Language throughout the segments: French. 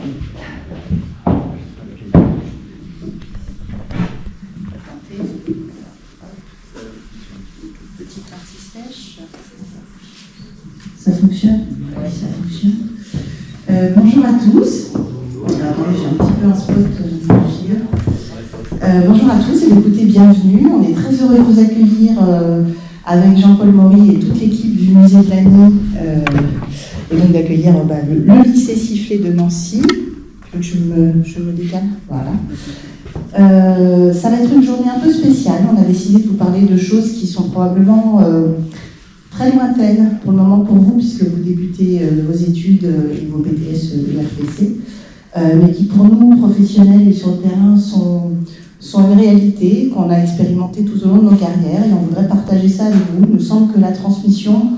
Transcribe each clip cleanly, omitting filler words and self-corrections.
Petite partie sèche. Ça fonctionne? Oui, ça fonctionne. Bonjour à tous. Alors, attendez, j'ai un petit peu un spot. Bonjour à tous et écoutez, bienvenue. On est très heureux de vous accueillir avec Jean-Paul Maury et toute l'équipe du musée Plany, et donc d'accueillir le lycée Sifflet de Nancy. Je me décale. Voilà. Ça va être une journée un peu spéciale. On a décidé de vous parler de choses qui sont probablement très lointaines pour le moment pour vous, puisque vous débutez vos études et vos BTS et RPC, mais qui pour nous, professionnels et sur le terrain, sont une réalité qu'on a expérimentée tout au long de nos carrières et on voudrait partager ça avec vous. Il nous semble que la transmission,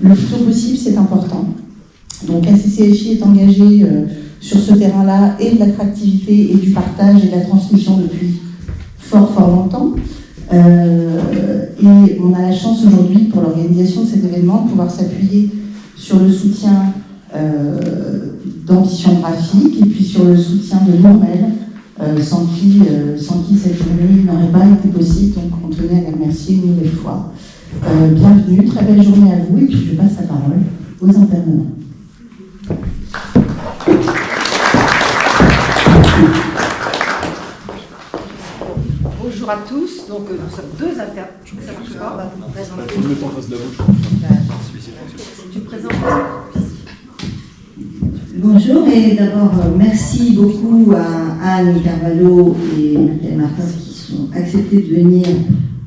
le plus tôt possible, c'est important. Donc ACCFI est engagé sur ce terrain-là et de l'attractivité et du partage et de la transmission depuis fort longtemps. Et on a la chance aujourd'hui, pour l'organisation de cet événement, de pouvoir s'appuyer sur le soutien d'Ambition Graphique et puis sur le soutien de Normel, sans qui cette journée n'aurait pas été possible. Donc on tenait à les remercier une nouvelle fois. Bienvenue, très belle journée à vous et puis je passe la parole aux intervenants. Bonjour à tous, donc nous sommes deux intervenants. Tu le mets en face de la bouche. Tu présentes. Bonjour et d'abord merci beaucoup à Anne Carvalho et Michael Martin qui sont acceptés de venir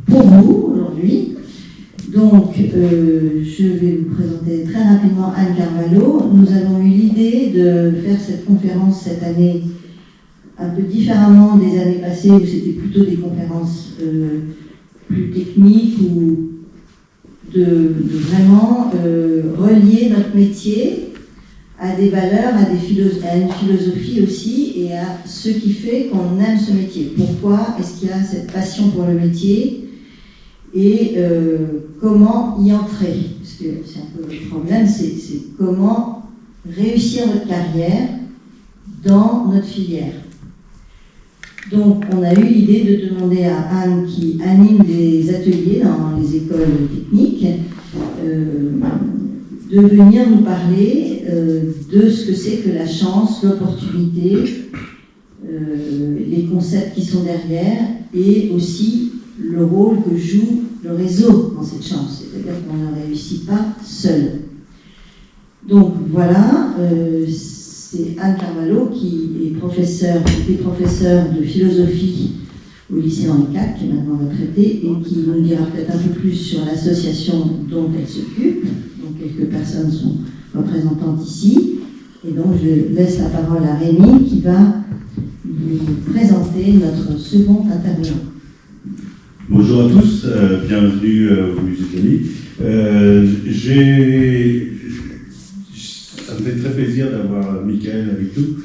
pour vous aujourd'hui. Donc je vais vous présenter très rapidement Anne Carvalho. Nous avons eu l'idée de faire cette conférence cette année un peu différemment des années passées où c'était plutôt des conférences plus techniques ou de vraiment relier notre métier à des valeurs, à une philosophie aussi et à ce qui fait qu'on aime ce métier. Pourquoi est-ce qu'il y a cette passion pour le métier et comment y entrer? Parce que c'est un peu le problème, c'est comment réussir notre carrière dans notre filière. Donc, on a eu l'idée de demander à Anne, qui anime des ateliers dans les écoles techniques, de venir nous parler de ce que c'est que la chance, l'opportunité, les concepts qui sont derrière, et aussi le rôle que joue le réseau dans cette chance. C'est-à-dire qu'on ne réussit pas seul. Donc, voilà. C'est Anne Carvalho qui était professeure de philosophie au lycée Henri IV, qui est maintenant retraitée, et qui nous dira peut-être un peu plus sur l'association dont elle s'occupe. Donc quelques personnes sont représentantes ici. Et donc je laisse la parole à Rémi qui va vous présenter notre second intervenant. Bonjour à tous, bienvenue au musée Plany. Ça me fait très plaisir d'avoir Michael avec nous,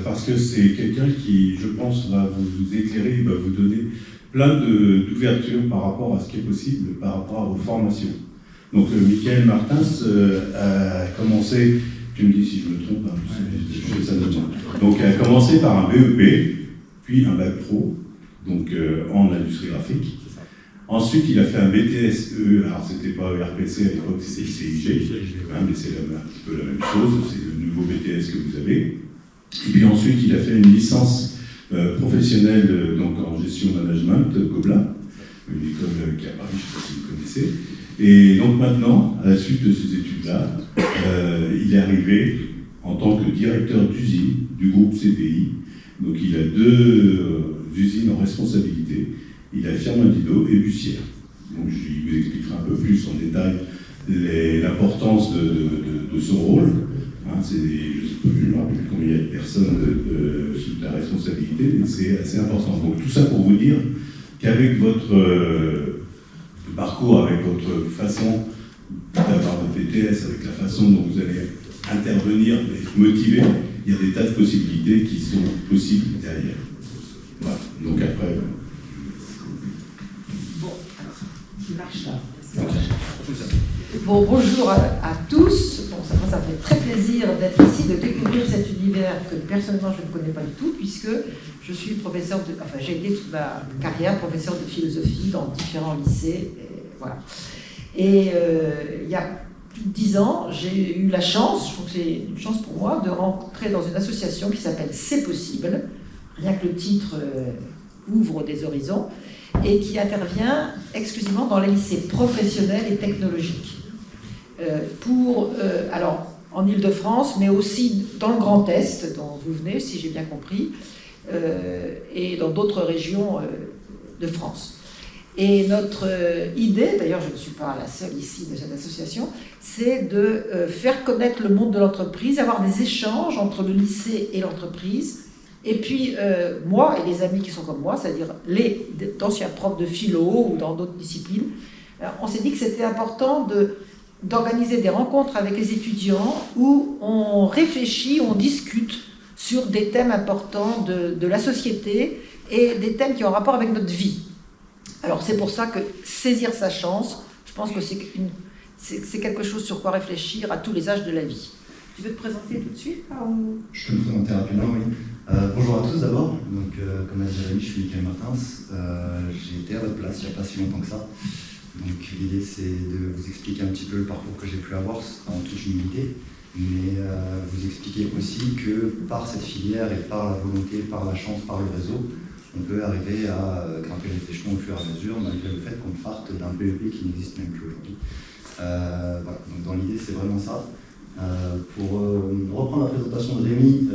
parce que c'est quelqu'un qui, je pense, va vous éclairer, va vous donner plein d'ouvertures par rapport à ce qui est possible, par rapport à vos formations. Donc, Michael Martins a commencé, tu me dis si je me trompe, hein, je fais ça de bien. Donc, a commencé par un BEP, puis un bac pro, donc en industrie graphique. Ensuite, il a fait un BTSE, alors c'était pas ERPC à l'époque, c'était CIG, mais c'est un petit peu la même chose, c'est le nouveau BTS que vous avez. Et puis ensuite, il a fait une licence professionnelle donc en gestion management, Gobelin, une école qui est à Paris, je ne sais pas si vous connaissez. Et donc maintenant, à la suite de ces études-là, il est arrivé en tant que directeur d'usine du groupe CPI. Donc il a deux usines en responsabilité. Il a Firmin-Didot et Bussière. Donc je vous expliquerai un peu plus en détail l'importance de son rôle. Hein, je ne me rappelle plus combien il y a de personnes sous la responsabilité, mais c'est assez important. Donc tout ça pour vous dire qu'avec votre parcours, avec votre façon d'avoir votre BTS, avec la façon dont vous allez intervenir et motiver, il y a des tas de possibilités qui sont possibles derrière. Voilà. Donc après... Bon, alors, il marche là. Bon, bonjour à tous. Bon, ça me fait très plaisir d'être ici, de découvrir cet univers que personnellement je ne connais pas du tout, puisque je suis professeur j'ai été toute ma carrière professeur de philosophie dans différents lycées. Et voilà. Et il y a plus de 10 ans, j'ai eu la chance, je trouve que c'est une chance pour moi, de rentrer dans une association qui s'appelle C'est possible, rien que le titre ouvre des horizons, et qui intervient exclusivement dans les lycées professionnels et technologiques. Alors, en Île-de-France, mais aussi dans le Grand Est, dont vous venez, si j'ai bien compris, et dans d'autres régions de France. Et notre idée, d'ailleurs je ne suis pas la seule ici de cette association, c'est de faire connaître le monde de l'entreprise, avoir des échanges entre le lycée et l'entreprise. Et puis, moi et les amis qui sont comme moi, c'est-à-dire les d'anciens profs de philo ou dans d'autres disciplines, on s'est dit que c'était important d'organiser des rencontres avec les étudiants où on réfléchit, on discute sur des thèmes importants de la société et des thèmes qui ont rapport avec notre vie. Alors, c'est pour ça que saisir sa chance, je pense que c'est quelque chose sur quoi réfléchir à tous les âges de la vie. Tu veux te présenter tout de suite ou... Je peux me présenter rapidement, oui. Bonjour à tous d'abord. Donc, comme a dit Jérémy, je suis Michael Martins. J'ai été à votre place il n'y a pas si longtemps que ça. Donc, l'idée, c'est de vous expliquer un petit peu le parcours que j'ai pu avoir en toute humilité, mais vous expliquer aussi que par cette filière et par la volonté, par la chance, par le réseau, on peut arriver à grimper les échelons au fur et à mesure, malgré le fait qu'on parte d'un BEP qui n'existe même plus aujourd'hui. Voilà. Donc, dans l'idée, c'est vraiment ça. Pour reprendre la présentation de Rémi,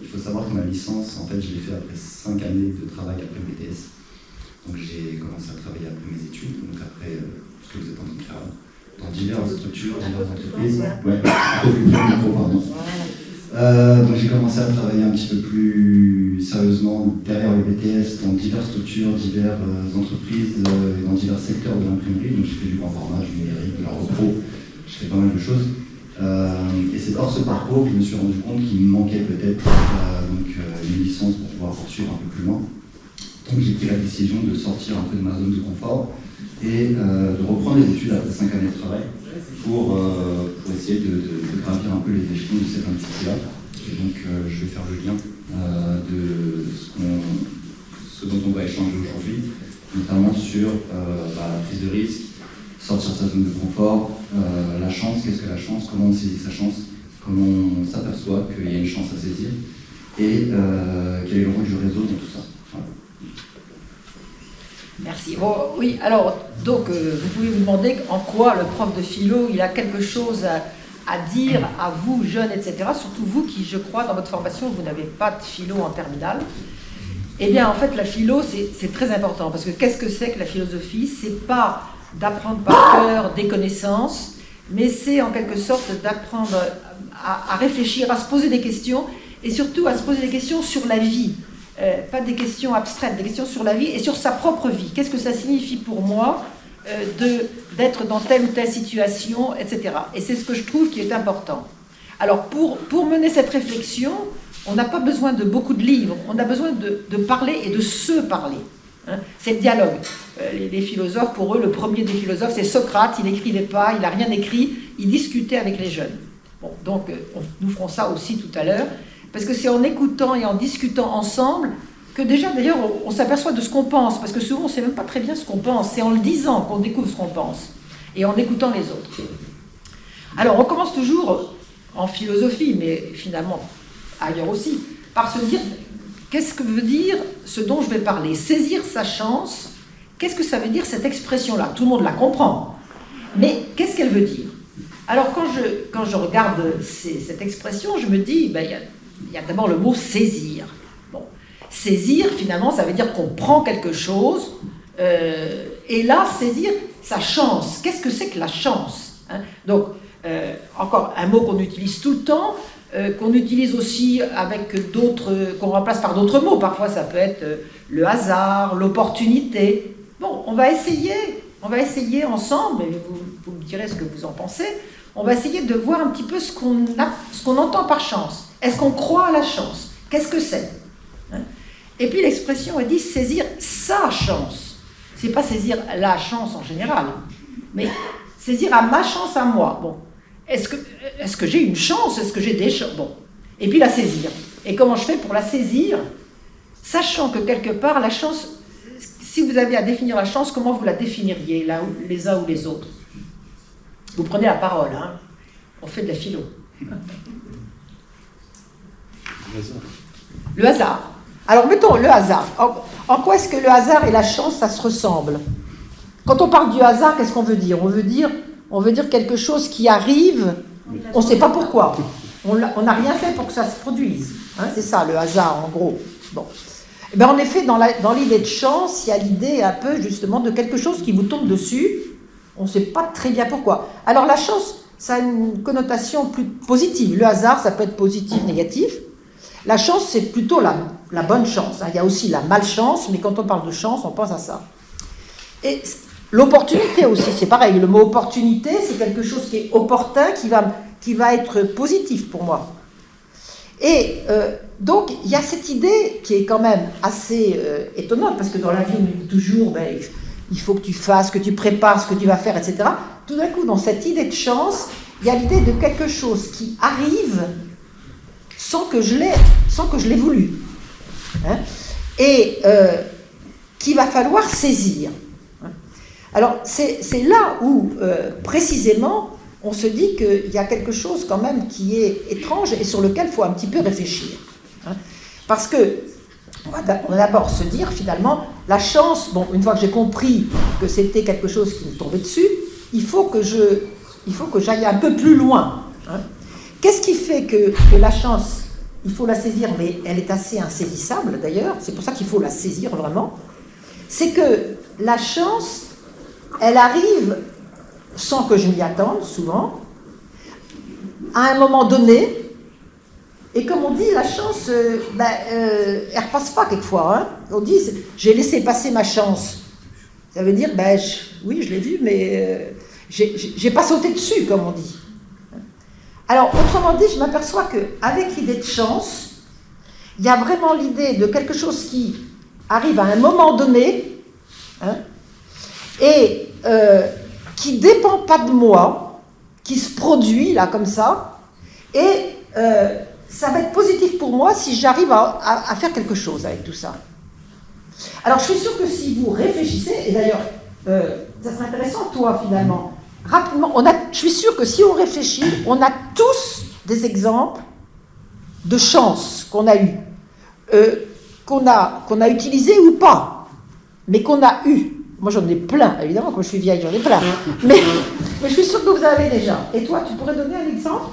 il faut savoir que ma licence, en fait, je l'ai fait après 5 années de travail après BTS. Donc j'ai commencé à travailler après mes études, donc après ce que vous êtes en train de faire dans diverses structures, diverses entreprises. Ouais, pardon. Donc j'ai commencé à travailler un petit peu plus sérieusement derrière le BTS dans diverses structures, diverses entreprises, dans divers secteurs de l'imprimerie. Donc j'ai fait du grand format, du numérique, de la repro, j'ai fait pas mal de choses. Et c'est par ce parcours que je me suis rendu compte qu'il me manquait peut-être une licence pour pouvoir poursuivre un peu plus loin. Donc j'ai pris la décision de sortir un peu de ma zone de confort et de reprendre les études après 5 années de travail pour essayer de gravir un peu les échelons de cette industrie-là. Et donc je vais faire le lien de ce dont on va échanger aujourd'hui, notamment sur la prise de risque, sortir de sa zone de confort, la chance, qu'est-ce que la chance, comment on saisit sa chance, comment on s'aperçoit qu'il y a une chance à saisir, et quel est le rôle du réseau dans tout ça. Voilà. Merci. Bon, oui, alors, donc, vous pouvez vous demander en quoi le prof de philo, il a quelque chose à dire à vous, jeunes, etc. Surtout vous qui, je crois, dans votre formation, vous n'avez pas de philo en terminale. Eh bien, en fait, la philo, c'est très important, parce que qu'est-ce que c'est que la philosophie? C'est pas d'apprendre par cœur des connaissances, mais c'est en quelque sorte d'apprendre à réfléchir, à se poser des questions, et surtout à se poser des questions sur la vie. Pas des questions abstraites, des questions sur la vie et sur sa propre vie. Qu'est-ce que ça signifie pour moi d'être dans telle ou telle situation, etc. Et c'est ce que je trouve qui est important. Alors, pour mener cette réflexion, on n'a pas besoin de beaucoup de livres, on a besoin de parler et de se parler. Hein, c'est le dialogue. Les philosophes, pour eux, le premier des philosophes, c'est Socrate. Il n'écrivait pas, il n'a rien écrit, il discutait avec les jeunes. Bon, donc, nous ferons ça aussi tout à l'heure. Parce que c'est en écoutant et en discutant ensemble que déjà, d'ailleurs, on s'aperçoit de ce qu'on pense. Parce que souvent, on ne sait même pas très bien ce qu'on pense. C'est en le disant qu'on découvre ce qu'on pense. Et en écoutant les autres. Alors, on commence toujours en philosophie, mais finalement ailleurs aussi, par se dire, qu'est-ce que veut dire ce dont je vais parler? Saisir sa chance, qu'est-ce que ça veut dire cette expression-là? Tout le monde la comprend. Mais qu'est-ce qu'elle veut dire? Alors, quand je regarde cette expression, je me dis, il y a d'abord le mot « saisir ». Bon. Saisir, finalement, ça veut dire qu'on prend quelque chose, et là, saisir sa chance. Qu'est-ce que c'est que la chance, hein? Donc, encore un mot qu'on utilise tout le temps, qu'on utilise aussi avec d'autres, qu'on remplace par d'autres mots. Parfois, ça peut être le hasard, l'opportunité. Bon, on va essayer ensemble, et vous me direz ce que vous en pensez, on va essayer de voir un petit peu ce qu'on entend par chance. Est-ce qu'on croit à la chance? Qu'est-ce que c'est, hein? Et puis l'expression est dit saisir sa chance. C'est pas saisir la chance en général, mais Saisir à ma chance à moi. Bon. Est-ce que j'ai une chance? Est-ce que j'ai des chances? Bon. Et puis la saisir. Et comment je fais pour la saisir? Sachant que quelque part, la chance, si vous avez à définir la chance, comment vous la définiriez, les uns ou les autres? Vous prenez la parole, hein. On fait de la philo. Le hasard. Alors mettons le hasard. En quoi est-ce que le hasard et la chance, ça se ressemble? Quand on parle du hasard, qu'est-ce qu'on veut dire? On veut dire quelque chose qui arrive, on ne sait pas pourquoi. On n'a rien fait pour que ça se produise. Hein, c'est ça, le hasard, en gros. Bon. Et bien, en effet, dans l'idée de chance, il y a l'idée un peu, justement, de quelque chose qui vous tombe dessus. On ne sait pas très bien pourquoi. Alors, la chance, ça a une connotation plus positive. Le hasard, ça peut être positif, négatif. La chance, c'est plutôt la bonne chance. Hein. Il y a aussi la malchance, mais quand on parle de chance, on pense à ça. Et l'opportunité aussi, c'est pareil. Le mot opportunité, c'est quelque chose qui est opportun, qui va être positif pour moi. Et donc, il y a cette idée qui est quand même assez étonnante, parce que dans la vie, on dit toujours, il faut que tu fasses, que tu prépares ce que tu vas faire, etc. Tout d'un coup, dans cette idée de chance, il y a l'idée de quelque chose qui arrive sans que je l'ai voulu. Hein, et qu'il va falloir saisir. Alors, c'est là où, précisément, on se dit qu'il y a quelque chose quand même qui est étrange et sur lequel il faut un petit peu réfléchir. Hein. Parce que, on va d'abord se dire, finalement, la chance, bon, une fois que j'ai compris que c'était quelque chose qui me tombait dessus, il faut que j'aille un peu plus loin. Hein. Qu'est-ce qui fait que la chance, il faut la saisir, mais elle est assez insaisissable d'ailleurs, c'est pour ça qu'il faut la saisir vraiment, c'est que la chance, elle arrive sans que je m'y attende, souvent, à un moment donné, et comme on dit, la chance, elle ne repasse pas quelquefois. Hein. On dit, j'ai laissé passer ma chance. Ça veut dire, oui, je l'ai vu, mais j'ai pas sauté dessus, comme on dit. Alors, autrement dit, je m'aperçois qu'avec l'idée de chance, il y a vraiment l'idée de quelque chose qui arrive à un moment donné, hein, et qui ne dépend pas de moi, qui se produit là comme ça, et ça va être positif pour moi si j'arrive à faire quelque chose avec tout ça. Alors je suis sûre que si vous réfléchissez, et d'ailleurs ça serait intéressant toi finalement, rapidement, je suis sûre que si on réfléchit, on a tous des exemples de chance qu'on a eu, qu'on a utilisé ou pas, mais qu'on a eu. Moi, j'en ai plein, évidemment, quand je suis vieille, j'en ai plein. Mais je suis sûre que vous avez déjà. Et toi, tu pourrais donner un exemple?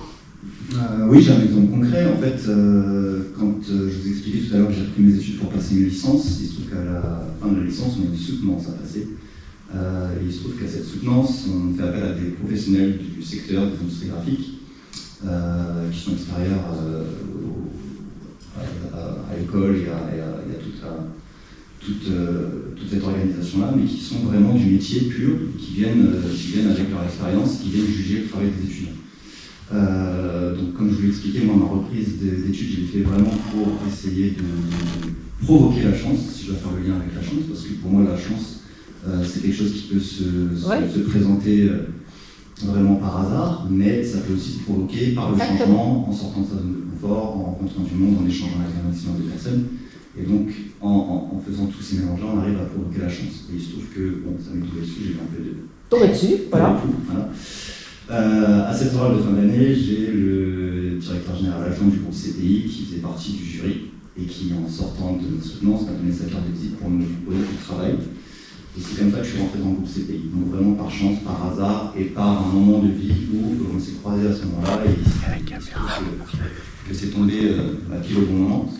Oui, j'ai un exemple concret. En fait, quand je vous expliquais tout à l'heure que j'ai repris mes études pour passer mes licences, il se trouve qu'à la fin de la licence, on a une soutenance à passer. Et il se trouve qu'à cette soutenance, on fait appel à des professionnels du secteur des industries graphiques qui sont extérieurs à l'école et à toute cette organisation-là, mais qui sont vraiment du métier pur, qui viennent avec leur expérience, qui viennent juger le travail des étudiants. Donc, comme je vous l'ai expliqué, moi, ma reprise d'études, je l'ai fait vraiment pour essayer de provoquer la chance, si je dois faire le lien avec la chance, parce que pour moi, la chance, c'est quelque chose qui peut se présenter vraiment par hasard, mais ça peut aussi se provoquer par le changement, en sortant de sa zone de confort, en rencontrant du monde, en échangeant avec un maximum de personnes. Et donc, en faisant tous ces mélanges-là, on arrive à provoquer la chance. Et il se trouve que, bon, ça m'est tombé dessus, j'ai eu un peu de... Tombé dessus, voilà. À cette oral de fin d'année, j'ai le directeur général adjoint du groupe CPI qui faisait partie du jury et qui, en sortant de notre soutenance, m'a donné sa carte de visite pour me proposer du travail. Et c'est comme ça que je suis rentré dans le groupe CPI. Donc vraiment par chance, par hasard et par un moment de vie où on s'est croisés à ce moment-là et il se trouve que c'est tombé pile au bon moment.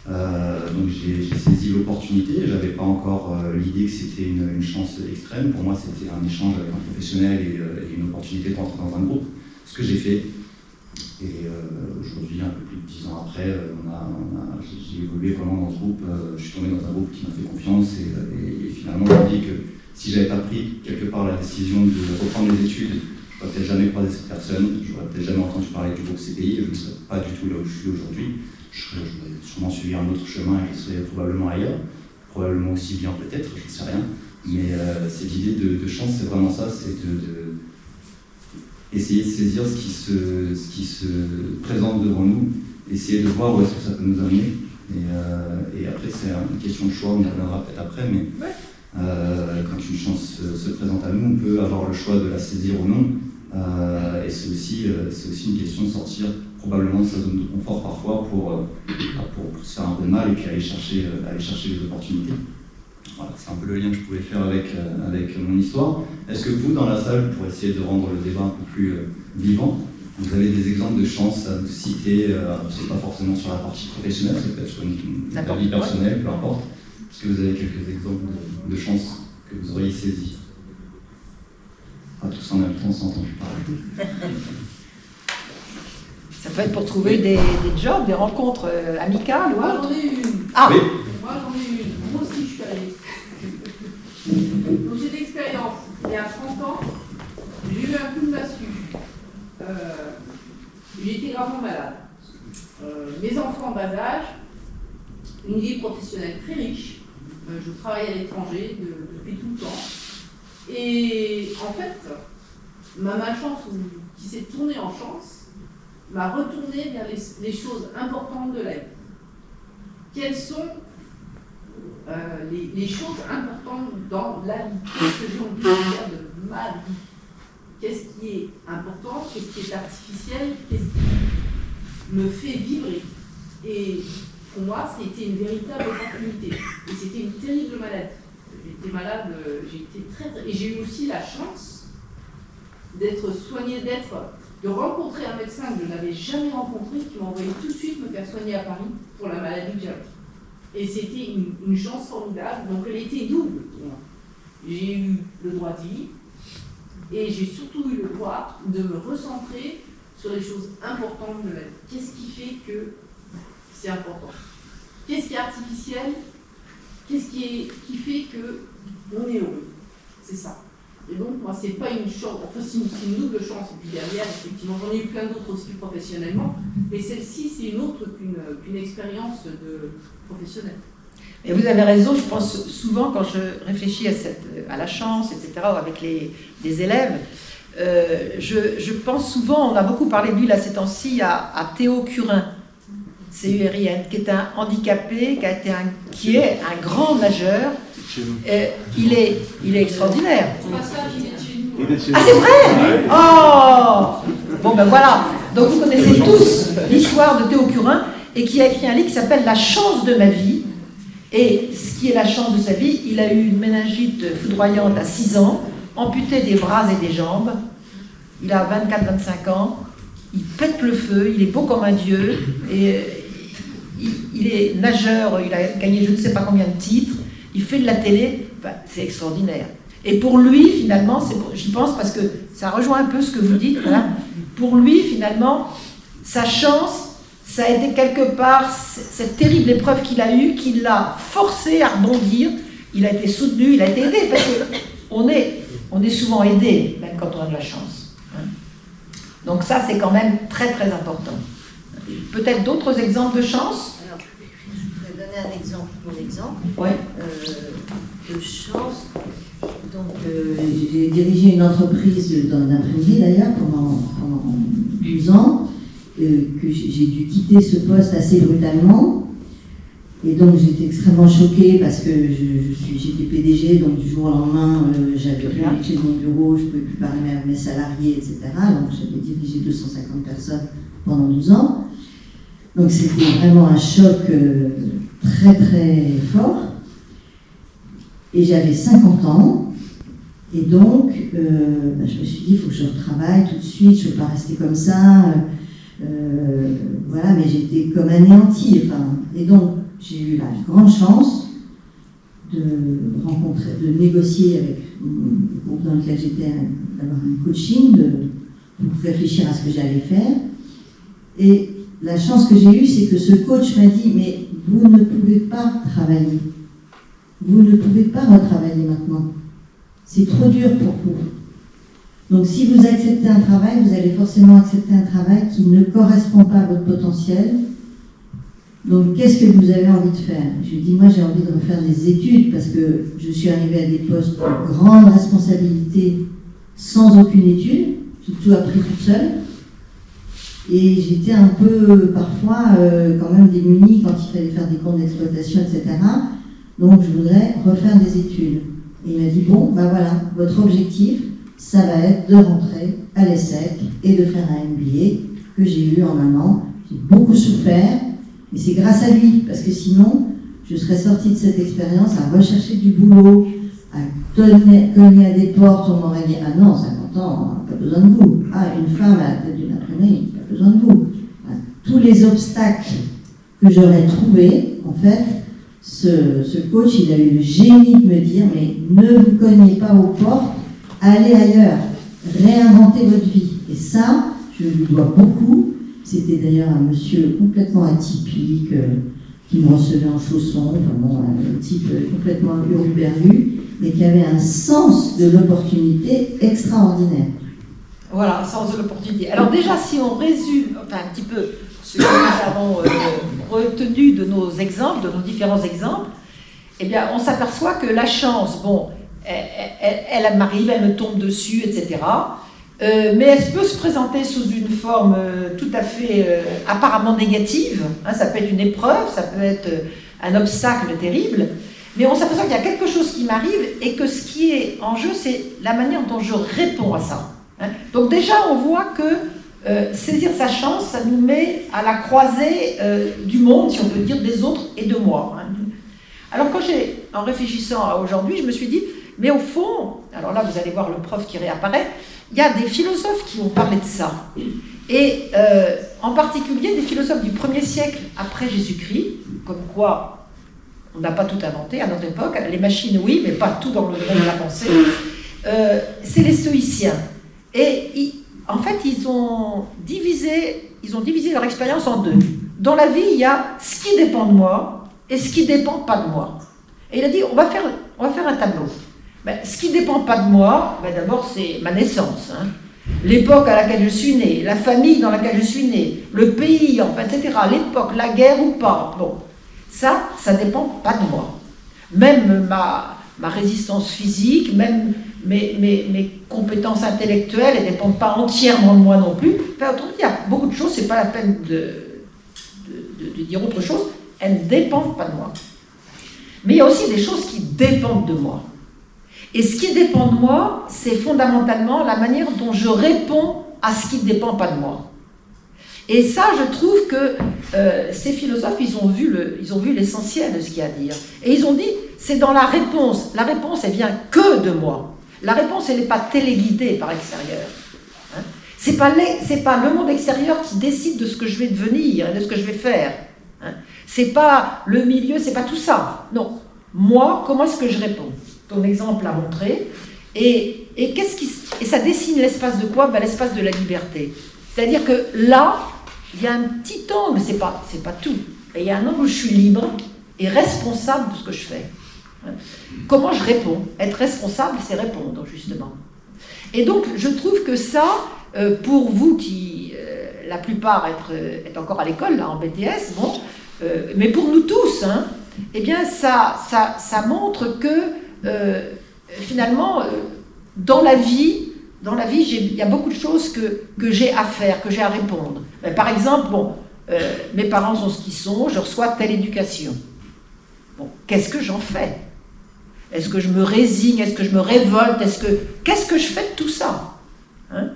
Donc j'ai saisi l'opportunité, je n'avais pas encore l'idée que c'était une chance extrême. Pour moi, c'était un échange avec un professionnel et une opportunité de rentrer dans un groupe. Ce que j'ai fait. Et aujourd'hui, un peu plus de 10 ans après, j'ai évolué vraiment dans ce groupe. Je suis tombé dans un groupe qui m'a fait confiance et finalement, je me dis que si j'avais pas pris quelque part la décision de reprendre les études, je n'aurais peut-être jamais croisé cette personne, je n'aurais peut-être jamais entendu parler du groupe CPI, je ne serais pas du tout là où je suis aujourd'hui. J'aurais sûrement suivi un autre chemin et je serais probablement ailleurs, probablement aussi bien peut-être, je ne sais rien. Mais cette idée de chance, c'est vraiment ça, c'est essayer de saisir ce qui se présente devant nous, essayer de voir où est-ce que ça peut nous amener. Et après, c'est une question de choix, on y reviendra peut-être après, mais quand une chance se présente à nous, on peut avoir le choix de la saisir ou non. Et c'est aussi une question de sortir probablement de sa zone de confort parfois pour se faire un peu de mal et puis aller chercher les opportunités. Voilà, c'est un peu le lien que je pouvais faire avec mon histoire. Est-ce que vous, dans la salle, pour essayer de rendre le débat un peu plus vivant, vous avez des exemples de chances à nous citer, c'est pas forcément sur la partie professionnelle, c'est peut-être sur la vie personnelle, peu importe. Est-ce que vous avez quelques exemples de chances que vous auriez saisies? Pas tous en même temps, sans entendre parler. Ça peut être pour trouver des jobs, des rencontres amicales ou Moi, autres. j'en ai une. Ah, Oui. Moi, j'en ai une. Moi aussi, je suis allée. Donc, j'ai d'expérience. Il y a 30 ans, j'ai eu un coup de massue. J'ai été gravement malade. Mes enfants en bas âge, une vie professionnelle très riche. Je travaille à l'étranger depuis tout le temps. Et en fait, ma malchance, qui s'est tournée en chance, m'a retourné vers les choses importantes de la vie. Quelles sont les choses importantes dans la vie? Qu'est-ce que j'ai envie de faire de ma vie? Qu'est-ce qui est important? Qu'est-ce qui est artificiel? Qu'est-ce qui me fait vibrer? Et pour moi, c'était une véritable opportunité. Et c'était une terrible maladie. J'étais malade, j'ai été très... Et j'ai eu aussi la chance d'être soignée, de rencontrer un médecin que je n'avais jamais rencontré, qui m'a envoyé tout de suite me faire soigner à Paris pour la maladie que j'avais. Et c'était une chance formidable, donc elle était double pour moi. J'ai eu le droit d'y vivre, et j'ai surtout eu le droit de me recentrer sur les choses importantes de la vie. Qu'est-ce qui fait que c'est important? Qu'est-ce qui est artificiel? Qu'est-ce qui fait qu'on est heureux? C'est ça. Et donc, moi, c'est pas une chance, enfin, c'est une double chance. Et puis derrière, effectivement, j'en ai eu plein d'autres aussi professionnellement, mais celle-ci, c'est une autre qu'une expérience professionnelle. et vous avez raison, je pense souvent quand je réfléchis à la chance, etc., ou avec des élèves, je pense souvent, on a beaucoup parlé de lui là ces temps-ci, à Théo Curin, CURIN, qui est un handicapé, qui est un grand nageur. Il est extraordinaire. Au passage, il est de chez nous. Ah, c'est vrai? Oh! Bon, ben voilà. Donc, vous connaissez tous l'histoire de Théo Curin, et qui a écrit un livre qui s'appelle « La chance de ma vie ». Et ce qui est la chance de sa vie, il a eu une méningite foudroyante à 6 ans, amputé des bras et des jambes. Il a 24-25 ans. Il pète le feu, il est beau comme un dieu. Et il est nageur, il a gagné je ne sais pas combien de titres. Il fait de la télé, ben, c'est extraordinaire. Et pour lui, finalement, j'y pense parce que ça rejoint un peu ce que vous dites, voilà. Pour lui, finalement, sa chance, ça a été quelque part cette terrible épreuve qu'il a eue, qui l'a forcé à rebondir. Il a été soutenu, il a été aidé, parce qu'on est souvent aidé, même quand on a de la chance. Hein. Donc ça, c'est quand même très très important. Peut-être d'autres exemples de chance? Alors, je vais donner un exemple pour l'exemple. Ouais. De chance. Donc, j'ai dirigé une entreprise d'imprimerie d'ailleurs pendant 12 ans, que j'ai dû quitter ce poste assez brutalement. Et donc, j'étais extrêmement choquée parce que j'étais PDG, donc du jour au lendemain, j'avais plus les clés de mon bureau, je ne pouvais plus parler à mes salariés, etc. Donc, j'avais dirigé 250 personnes pendant 12 ans. Donc, c'était vraiment un choc très, très fort. Et j'avais 50 ans. Et donc, je me suis dit, il faut que je retravaille tout de suite, je ne peux pas rester comme ça. Voilà, mais j'étais comme anéantie. Enfin, et donc, j'ai eu la grande chance de négocier avec le groupe dans lequel j'étais, d'avoir un coaching, pour réfléchir à ce que j'allais faire. Et la chance que j'ai eue, c'est que ce coach m'a dit, mais vous ne pouvez pas travailler. Vous ne pouvez pas retravailler maintenant. C'est trop dur pour vous. Donc si vous acceptez un travail, vous allez forcément accepter un travail qui ne correspond pas à votre potentiel. Donc qu'est-ce que vous avez envie de faire? Je lui ai dit, moi j'ai envie de refaire des études parce que je suis arrivée à des postes de grande responsabilité sans aucune étude. j'ai tout appris toute seule. Et j'étais un peu, parfois, quand même démunie quand il fallait faire des comptes d'exploitation, etc. Donc, je voudrais refaire des études. Et il m'a dit, bon, ben voilà, votre objectif, ça va être de rentrer à l'ESSEC et de faire un MBA que j'ai eu en un an. J'ai beaucoup souffert, et c'est grâce à lui, parce que sinon, je serais sortie de cette expérience à rechercher du boulot, à cogner à des portes, on m'aurait dit, ah non, 50 ans, pas besoin de vous. Ah, une femme à la tête d'une imprimerie, pas besoin de vous. Tous les obstacles que j'aurais trouvés, en fait, ce coach, il a eu le génie de me dire, mais ne vous cognez pas aux portes, allez ailleurs, réinventez votre vie. Et ça, je lui dois beaucoup. C'était d'ailleurs un monsieur complètement atypique, qui me recevait en chaussons, vraiment un type complètement hurluberlu, mais qui avait un sens de l'opportunité extraordinaire. Voilà, sens de l'opportunité. Alors déjà, si on résume, enfin un petit peu ce que nous avons retenu de nos exemples, de nos différents exemples, eh bien, on s'aperçoit que la chance, bon, elle m'arrive, elle me tombe dessus, etc. Mais elle peut se présenter sous une forme tout à fait apparemment négative. Hein, ça peut être une épreuve, ça peut être un obstacle terrible. Mais on s'aperçoit qu'il y a quelque chose qui m'arrive et que ce qui est en jeu, c'est la manière dont je réponds à ça. Hein. Donc déjà, on voit que saisir sa chance, ça nous met à la croisée du monde, si on peut dire, des autres et de moi. Hein. Alors quand en réfléchissant à aujourd'hui, je me suis dit, mais au fond, alors là vous allez voir le prof qui réapparaît, il y a des philosophes qui ont parlé de ça. Et en particulier des philosophes du 1er siècle après Jésus-Christ, comme quoi on n'a pas tout inventé à notre époque, les machines oui, mais pas tout dans le domaine de la pensée, c'est les stoïciens. Et en fait, ils ont divisé leur expérience en deux. Dans la vie, il y a ce qui dépend de moi et ce qui ne dépend pas de moi. Et il a dit, on va faire un tableau. Ben, ce qui ne dépend pas de moi, ben, d'abord c'est ma naissance, hein. L'époque à laquelle je suis né, la famille dans laquelle je suis né, le pays, enfin, etc., l'époque, la guerre ou pas. Bon, ça ne dépend pas de moi. Même ma résistance physique, même mes compétences intellectuelles, elles ne dépendent pas entièrement de moi non plus. Enfin, autrement dit, il y a beaucoup de choses, ce n'est pas la peine de dire autre chose, elles ne dépendent pas de moi. Mais il y a aussi des choses qui dépendent de moi. Et ce qui dépend de moi, c'est fondamentalement la manière dont je réponds à ce qui ne dépend pas de moi. Et ça, je trouve que ces philosophes, ils ont vu l'essentiel de ce qu'il y a à dire. Et ils ont dit, c'est dans la réponse. La réponse, elle vient que de moi. La réponse, elle n'est pas téléguidée par l'extérieur. Hein? C'est pas le monde extérieur qui décide de ce que je vais devenir et de ce que je vais faire. Hein? C'est pas le milieu, c'est pas tout ça. Non. Moi, comment est-ce que je réponds? Ton exemple l'a montré. Et ça dessine l'espace de quoi? Ben, l'espace de la liberté. C'est-à-dire que là, il y a un petit angle, c'est pas tout. Et il y a un angle où je suis libre et responsable de ce que je fais. Comment je réponds? Être responsable, c'est répondre, justement. Et donc, je trouve que ça, pour vous qui, la plupart, êtes encore à l'école, là, en BTS, bon, mais pour nous tous, hein, eh bien, ça montre que, finalement, dans la vie, il y a beaucoup de choses que j'ai à faire, que j'ai à répondre. Par exemple, bon, mes parents sont ce qu'ils sont, je reçois telle éducation. Bon, qu'est-ce que j'en fais? Est-ce que je me résigne? Est-ce que je me révolte? Qu'est-ce que je fais de tout ça? Hein?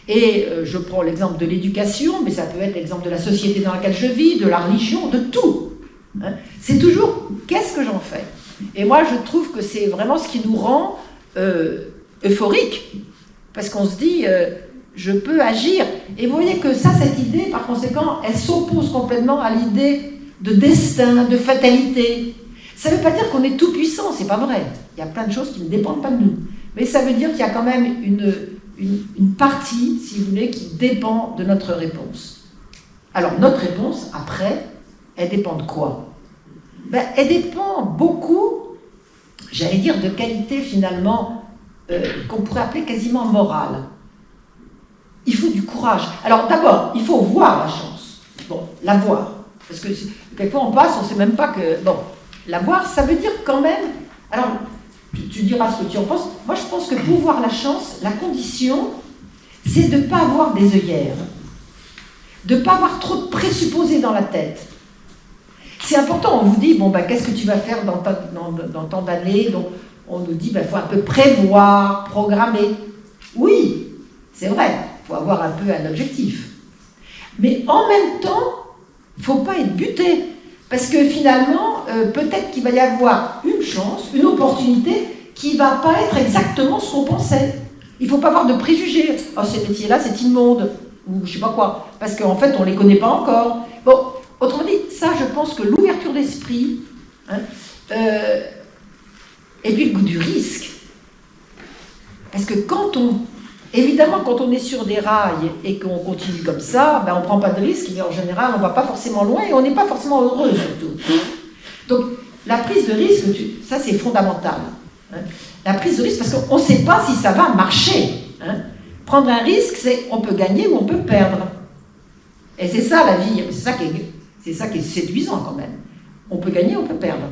Et je prends l'exemple de l'éducation, mais ça peut être l'exemple de la société dans laquelle je vis, de la religion, de tout. Hein? C'est toujours, qu'est-ce que j'en fais? Et moi, je trouve que c'est vraiment ce qui nous rend euphoriques. Parce qu'on se dit, je peux agir. Et vous voyez que ça, cette idée, par conséquent, elle s'oppose complètement à l'idée de destin, de fatalité. Ça ne veut pas dire qu'on est tout puissant, c'est pas vrai. Il y a plein de choses qui ne dépendent pas de nous. Mais ça veut dire qu'il y a quand même une partie, si vous voulez, qui dépend de notre réponse. Alors, notre réponse, après, elle dépend de quoi? Ben, elle dépend beaucoup, j'allais dire, de qualité, finalement, qu'on pourrait appeler quasiment morale. Il faut du courage. Alors, d'abord, il faut voir la chance. Bon, la voir. Parce que quelquefois, on passe, on ne sait même pas que... Bon, la voir, ça veut dire quand même... Alors, tu diras ce que tu en penses. Moi, je pense que pour voir la chance, la condition, c'est de ne pas avoir des œillères, de ne pas avoir trop de présupposés dans la tête. C'est important, on vous dit, bon, ben, qu'est-ce que tu vas faire dans tant d'années? Donc, on nous dit, ben, faut un peu prévoir, programmer. Oui, c'est vrai, il faut avoir un peu un objectif. Mais en même temps, il ne faut pas être buté. Parce que finalement, peut-être qu'il va y avoir une chance, une opportunité qui ne va pas être exactement ce qu'on pensait. Il ne faut pas avoir de préjugés. Oh, ces métiers-là, c'est immonde. Ou je ne sais pas quoi. Parce qu'en fait, on ne les connaît pas encore. Bon, autrement dit, ça, je pense que l'ouverture d'esprit, hein, et puis le goût du risque. Parce que évidemment, quand on est sur des rails et qu'on continue comme ça, ben, on ne prend pas de risque, mais en général, on ne va pas forcément loin et on n'est pas forcément heureux, surtout. Donc, la prise de risque, ça, c'est fondamental. Hein. La prise de risque, parce qu'on ne sait pas si ça va marcher. Hein. Prendre un risque, c'est on peut gagner ou on peut perdre. Et c'est ça, la vie. C'est ça qui est séduisant, quand même. On peut gagner, on peut perdre.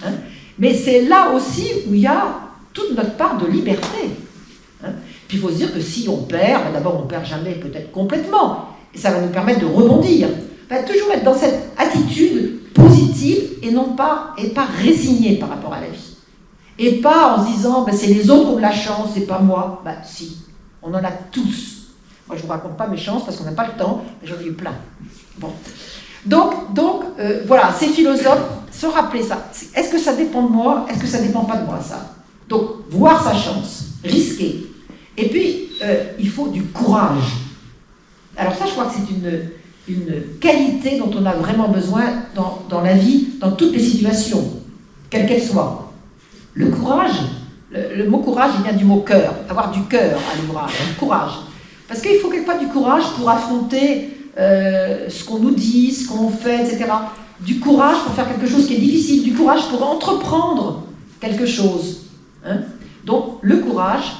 Hein. Mais c'est là aussi où il y a toute notre part de liberté. Hein. Puis il faut se dire que si on perd, ben d'abord on ne perd jamais peut-être complètement, et ça va nous permettre de rebondir. Ben, toujours être dans cette attitude positive et pas résignée par rapport à la vie. Et pas en se disant, ben, c'est les autres qui ont de la chance, c'est pas moi. Ben si, on en a tous. Moi je ne vous raconte pas mes chances parce qu'on n'a pas le temps, mais j'en ai eu plein. Bon. Donc voilà, ces philosophes, se rappeler ça. Est-ce que ça dépend de moi? Est-ce que ça ne dépend pas de moi, ça? Donc, voir sa chance, risquer. Et puis, il faut du courage. Alors ça, je crois que c'est une qualité dont on a vraiment besoin dans la vie, dans toutes les situations, quelles qu'elles soient. Le courage, le mot courage, il vient du mot cœur, avoir du cœur à l'ouvrage, du courage. Parce qu'il faut quelquefois du courage pour affronter ce qu'on nous dit, ce qu'on fait, etc. Du courage pour faire quelque chose qui est difficile, du courage pour entreprendre quelque chose. Hein. Donc, le courage,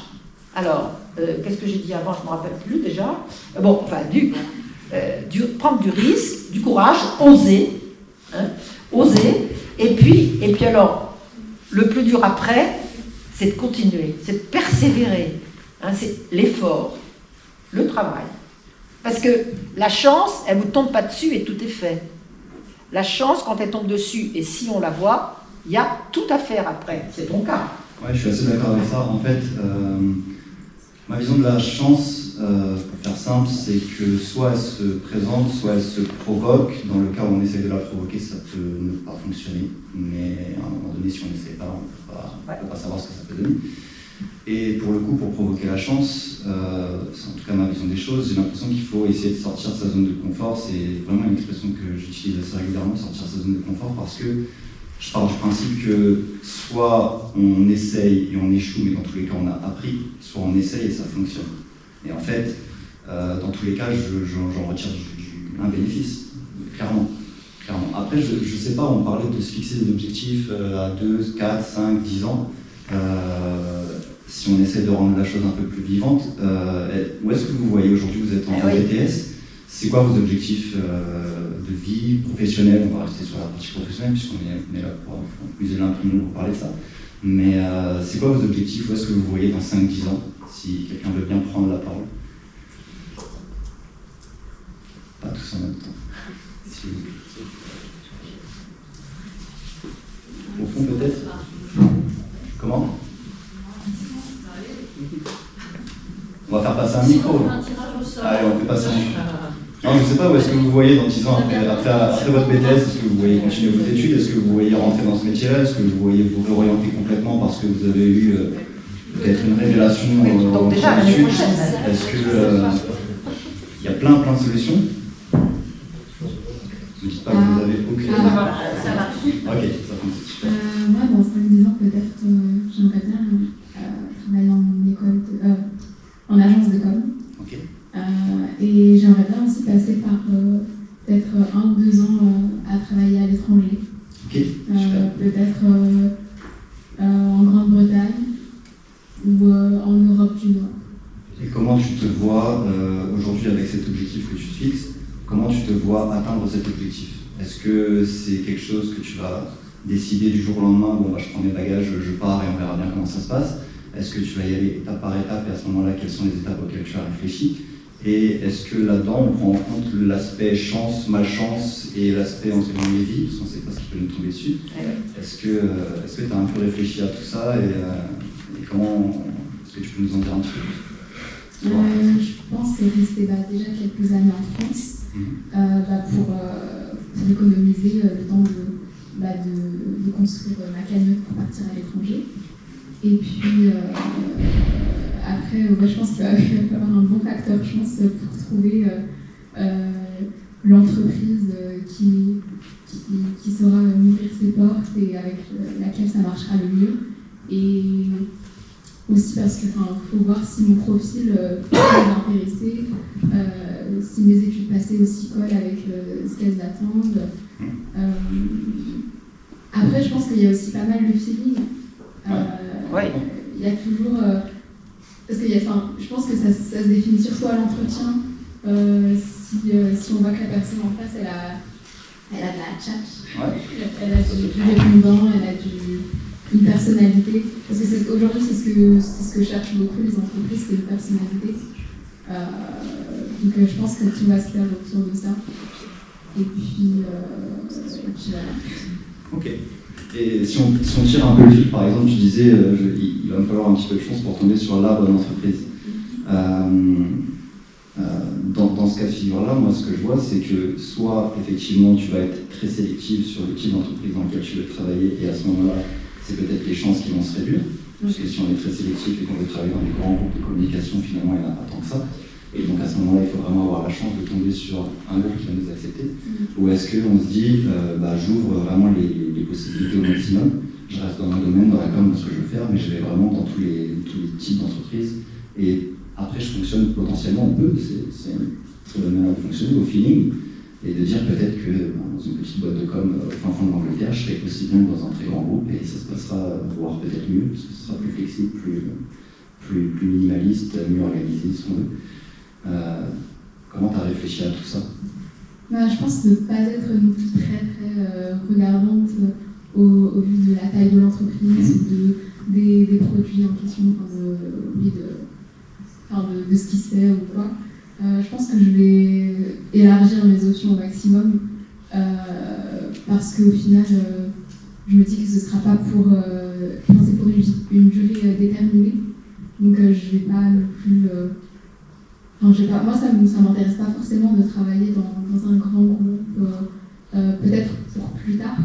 alors, qu'est-ce que j'ai dit avant, je ne me rappelle plus déjà. Prendre du risque, du courage, oser. Hein, oser. Et puis alors, le plus dur après, c'est de continuer, c'est de persévérer. Hein, c'est l'effort, le travail. Parce que la chance, elle ne vous tombe pas dessus et tout est fait. La chance, quand elle tombe dessus, et si on la voit, il y a tout à faire après. C'est ton cas. Ouais, je suis assez d'accord avec ça. En fait, ma vision de la chance, pour faire simple, c'est que soit elle se présente, soit elle se provoque. Dans le cas où on essaie de la provoquer, ça peut ne pas fonctionner. Mais à un moment donné, si on n'essaie pas, on ne peut pas savoir ce que ça peut donner. Et pour le coup, pour provoquer la chance, c'est en tout cas ma vision des choses, j'ai l'impression qu'il faut essayer de sortir de sa zone de confort. C'est vraiment une expression que j'utilise assez régulièrement, sortir de sa zone de confort, parce que je pars du principe que soit on essaye et on échoue, mais dans tous les cas on a appris, soit on essaye et ça fonctionne. Et en fait, dans tous les cas, j'en retire un bénéfice, clairement. Après, je ne sais pas, on parlait de se fixer des objectifs à 2, 4, 5, 10 ans. Si on essaie de rendre la chose un peu plus vivante, où est-ce que vous voyez aujourd'hui? Vous êtes en BTS, c'est quoi vos objectifs de vie professionnelle? On va rester sur la partie professionnelle puisqu'on est là pour user l'un pour nous pour parler de ça. Mais c'est quoi vos objectifs? Où est-ce que vous voyez dans 5-10 ans? Si quelqu'un veut bien prendre la parole. Pas tous en même temps. Si... Au fond peut-être? Comment? On va faire passer un micro. Allez, on fait passer un micro. Non, je ne sais pas où est-ce que vous voyez dans 10 ans après votre BTS. Est-ce que vous voyez continuer vos études? Est-ce que vous voyez rentrer dans ce métier-là? Est-ce que vous voyez vous réorienter complètement parce que vous avez eu peut-être une révélation dans vos études? Est-ce que il y a plein de solutions? Ne dites pas que vous avez aucune. Ça marche. Ok, ça fonctionne. Moi, dans 5-10 ans, peut-être, j'aimerais bien travailler en agence de com. Ok. Et j'aimerais bien aussi passer par peut-être 1 ou 2 ans à travailler à l'étranger. Ok, super. Peut-être en Grande-Bretagne ou en Europe du Nord. Et comment tu te vois aujourd'hui avec cet objectif que tu te fixes? Comment tu te vois atteindre cet objectif? Est-ce que c'est quelque chose que tu vas décider du jour au lendemain, bon bah je prends mes bagages, je pars et on verra bien comment ça se passe? Est-ce que tu vas y aller étape par étape et à ce moment-là, quelles sont les étapes auxquelles tu as réfléchi? Et est-ce que là-dedans, on prend en compte l'aspect chance, malchance et l'aspect entre guillemets vie, parce qu'on ne sait pas ce qui peut nous tomber dessus. Est-ce que tu as un peu réfléchi à tout ça et comment est-ce que tu peux nous en dire un petit peu plus? Je pense que rester déjà quelques années en France pour économiser le temps de construire ma cagnotte pour partir à l'étranger. Et puis après, je pense qu'il va y avoir un bon facteur chance pour trouver l'entreprise qui saura m'ouvrir ses portes et avec laquelle ça marchera le mieux. Et aussi parce que faut voir si mon profil peut m'intéresser, si mes études passées aussi collent avec ce qu'elles attendent. Après, je pense qu'il y a aussi pas mal de feeling. Il y a toujours... parce que je pense que ça se définit surtout à l'entretien. Si on voit que la personne en face, elle a de la tchatch, elle a du répondant, elle a une personnalité. Parce que aujourd'hui, c'est ce que cherchent beaucoup les entreprises, c'est une personnalité. Donc je pense que tout va se faire autour de ça. Et puis voilà. Ok. Et si on tire un peu le fil, par exemple, tu disais il va me falloir un petit peu de chance pour tomber sur la bonne entreprise. Dans ce cas de figure-là, moi ce que je vois, c'est que soit effectivement tu vas être très sélectif sur le type d'entreprise dans lequel tu veux travailler, et à ce moment-là, c'est peut-être les chances qui vont se réduire. Parce que si on est très sélectif et qu'on veut travailler dans des grands groupes de communication, finalement il n'y en a pas tant que ça. Et donc à ce moment-là, il faut vraiment avoir la chance de tomber sur un groupe qui va nous accepter. Ou est-ce qu'on se dit, j'ouvre vraiment les possibilités au maximum, je reste dans mon domaine, dans la com, dans ce que je veux faire, mais je vais vraiment dans tous les types d'entreprises. Et après, je fonctionne potentiellement, on peut, c'est une très bonne manière de fonctionner, au feeling, et de dire peut-être que dans une petite boîte de com au fin fond de l'Angleterre, je serai aussi bien que dans un très grand groupe, et ça se passera, voire peut-être mieux, parce que ce sera plus flexible, plus minimaliste, mieux organisé, si on veut. Comment tu as réfléchi à tout ça? Je pense ne pas être non plus très regardante au vu de la taille de l'entreprise, des produits en question, de ce qui se fait ou quoi. Je pense que je vais élargir mes options au maximum parce qu'au final, je me dis que ce ne sera pas c'est pour une durée déterminée. Donc je ne vais pas non plus... moi, ça ne m'intéresse pas forcément de travailler dans un grand groupe, peut-être pour plus tard,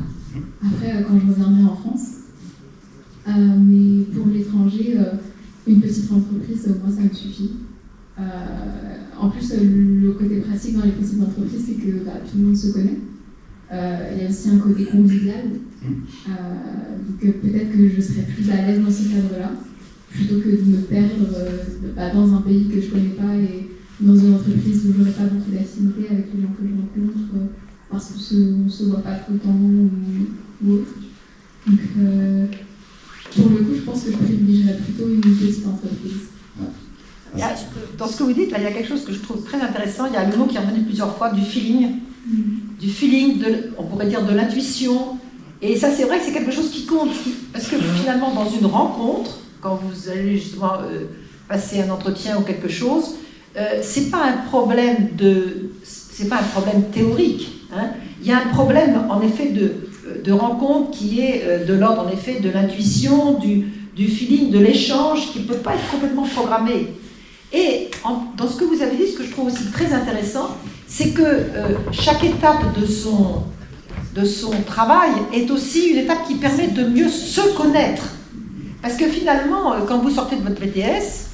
après quand je reviendrai en France. Mais pour l'étranger, une petite entreprise, moi, ça me suffit. En plus, le côté pratique dans les petites entreprises, c'est que tout le monde se connaît. Il y a aussi un côté convivial. Donc peut-être que je serais plus à l'aise dans ce cadre-là, plutôt que de me perdre dans un pays que je ne connais pas et dans une entreprise où je n'aurai pas beaucoup d'affinité avec les gens que je rencontre parce qu'on ne se voit pas tout le temps ou autre. Donc, pour le coup, je pense que je privilégierais plutôt une petite entreprise. Dans ce que vous dites, là, il y a quelque chose que je trouve très intéressant. Il y a le mot qui est revenu plusieurs fois, du feeling. Du feeling, on pourrait dire de l'intuition. Et ça, c'est vrai que c'est quelque chose qui compte. Parce que finalement, dans une rencontre, quand vous allez justement passer un entretien ou quelque chose, c'est pas un problème théorique. Hein. Il y a un problème, en effet, de rencontre qui est de l'ordre, en effet, de l'intuition, du feeling, de l'échange, qui ne peut pas être complètement programmé. Et dans ce que vous avez dit, ce que je trouve aussi très intéressant, c'est que chaque étape de son travail est aussi une étape qui permet de mieux se connaître. Parce que finalement, quand vous sortez de votre BTS,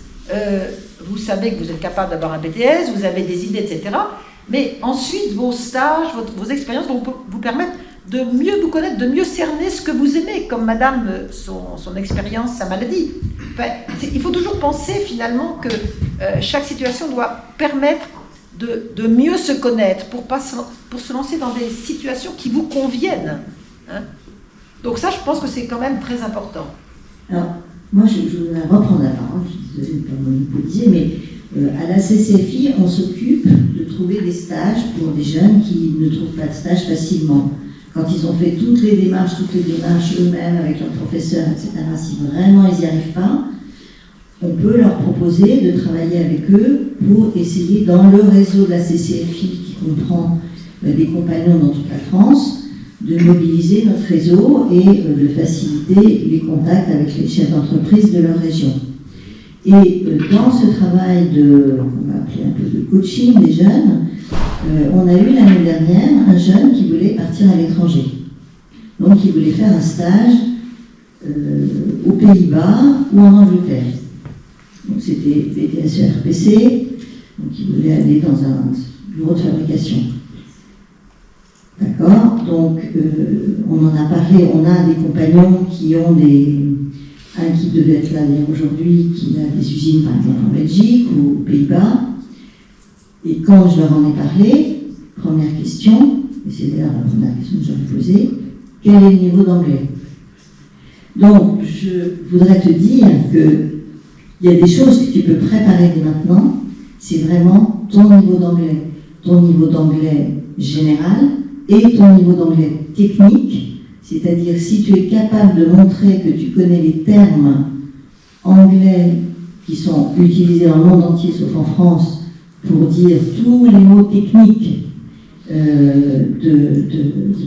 vous savez que vous êtes capable d'avoir un BTS, vous avez des idées, etc. Mais ensuite, vos stages, vos expériences vont vous permettre de mieux vous connaître, de mieux cerner ce que vous aimez, comme madame, son expérience, sa maladie. Enfin, il faut toujours penser finalement que chaque situation doit permettre de mieux se connaître pour se lancer dans des situations qui vous conviennent. Hein. Donc ça, je pense que c'est quand même très important. Alors, moi, je voudrais reprendre la parole, je suis désolée de ne pas monopoliser, mais à la CCFI, on s'occupe de trouver des stages pour des jeunes qui ne trouvent pas de stage facilement. Quand ils ont fait toutes les démarches eux-mêmes avec leurs professeurs, etc., si vraiment ils n'y arrivent pas, on peut leur proposer de travailler avec eux pour essayer, dans le réseau de la CCFI, qui comprend des compagnons dans toute la France, de mobiliser notre réseau et de faciliter les contacts avec les chefs d'entreprise de leur région. Et dans ce travail on va appeler un peu de coaching des jeunes, on a eu l'année dernière un jeune qui voulait partir à l'étranger. Donc il voulait faire un stage aux Pays-Bas ou en Angleterre. Donc c'était BTS RPC, donc il voulait aller dans un bureau de fabrication. D'accord. Donc on en a parlé, on a des compagnons qui ont un qui devait être là d'ailleurs aujourd'hui, qui a des usines par exemple en Belgique ou aux Pays-Bas. Et quand je leur en ai parlé, première question, et c'est d'ailleurs la première question que j'avais posée, quel est le niveau d'anglais? Donc je voudrais te dire qu'il y a des choses que tu peux préparer dès maintenant, c'est vraiment ton niveau d'anglais général et ton niveau d'anglais technique, c'est-à-dire si tu es capable de montrer que tu connais les termes anglais qui sont utilisés dans le monde entier, sauf en France, pour dire tous les mots techniques de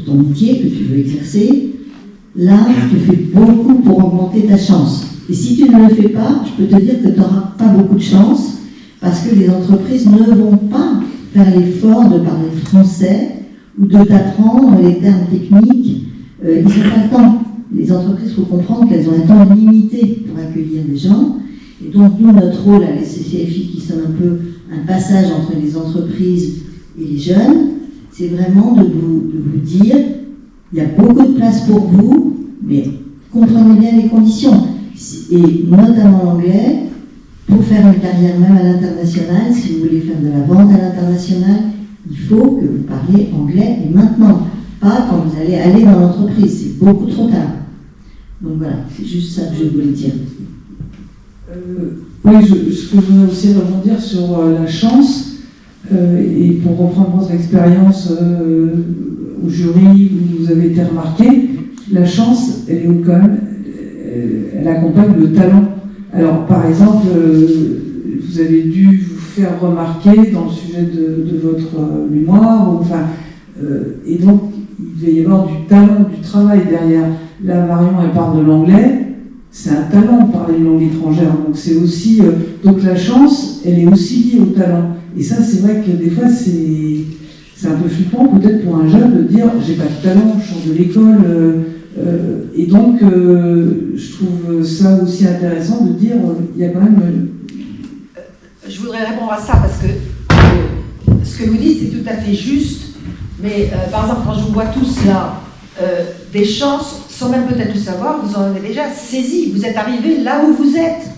ton métier que tu veux exercer, là, tu fais beaucoup pour augmenter ta chance. Et si tu ne le fais pas, je peux te dire que tu n'auras pas beaucoup de chance, parce que les entreprises ne vont pas faire l'effort de parler français ou de t'apprendre les termes techniques. Ils n'ont pas le temps. Les entreprises, il faut comprendre qu'elles ont un temps limité pour accueillir des gens. Et donc, nous, notre rôle à la CCFI, qui sommes un peu un passage entre les entreprises et les jeunes, c'est vraiment de vous dire, il y a beaucoup de place pour vous, mais comprenez bien les conditions. Et notamment l'anglais, pour faire une carrière même à l'international, si vous voulez faire de la vente à l'international, il faut que vous parliez anglais et maintenant, pas quand vous allez aller dans l'entreprise, c'est beaucoup trop tard. Donc voilà, c'est juste ça que je voulais dire. Oui, ce que je voudrais aussi rebondir sur la chance, et pour reprendre votre expérience au jury où vous avez été remarqué, la chance, elle est quand même, elle accompagne le talent. Alors, par exemple, vous avez dû vous faire remarquer dans le sujet de votre mémoire, et donc il devait y avoir du talent, du travail derrière. Là, Marion, elle parle de l'anglais. C'est un talent de parler une langue étrangère, donc c'est aussi donc la chance, elle est aussi liée au talent. Et ça, c'est vrai que des fois, c'est un peu flippant peut-être pour un jeune de dire j'ai pas de talent, je sors de l'école, et donc je trouve ça aussi intéressant de dire il y a quand même. Je voudrais répondre à ça parce que ce que vous dites c'est tout à fait juste, mais par exemple quand je vous vois tous là, des chances, sans même peut-être le savoir, vous en avez déjà saisi. Vous êtes arrivé là où vous êtes.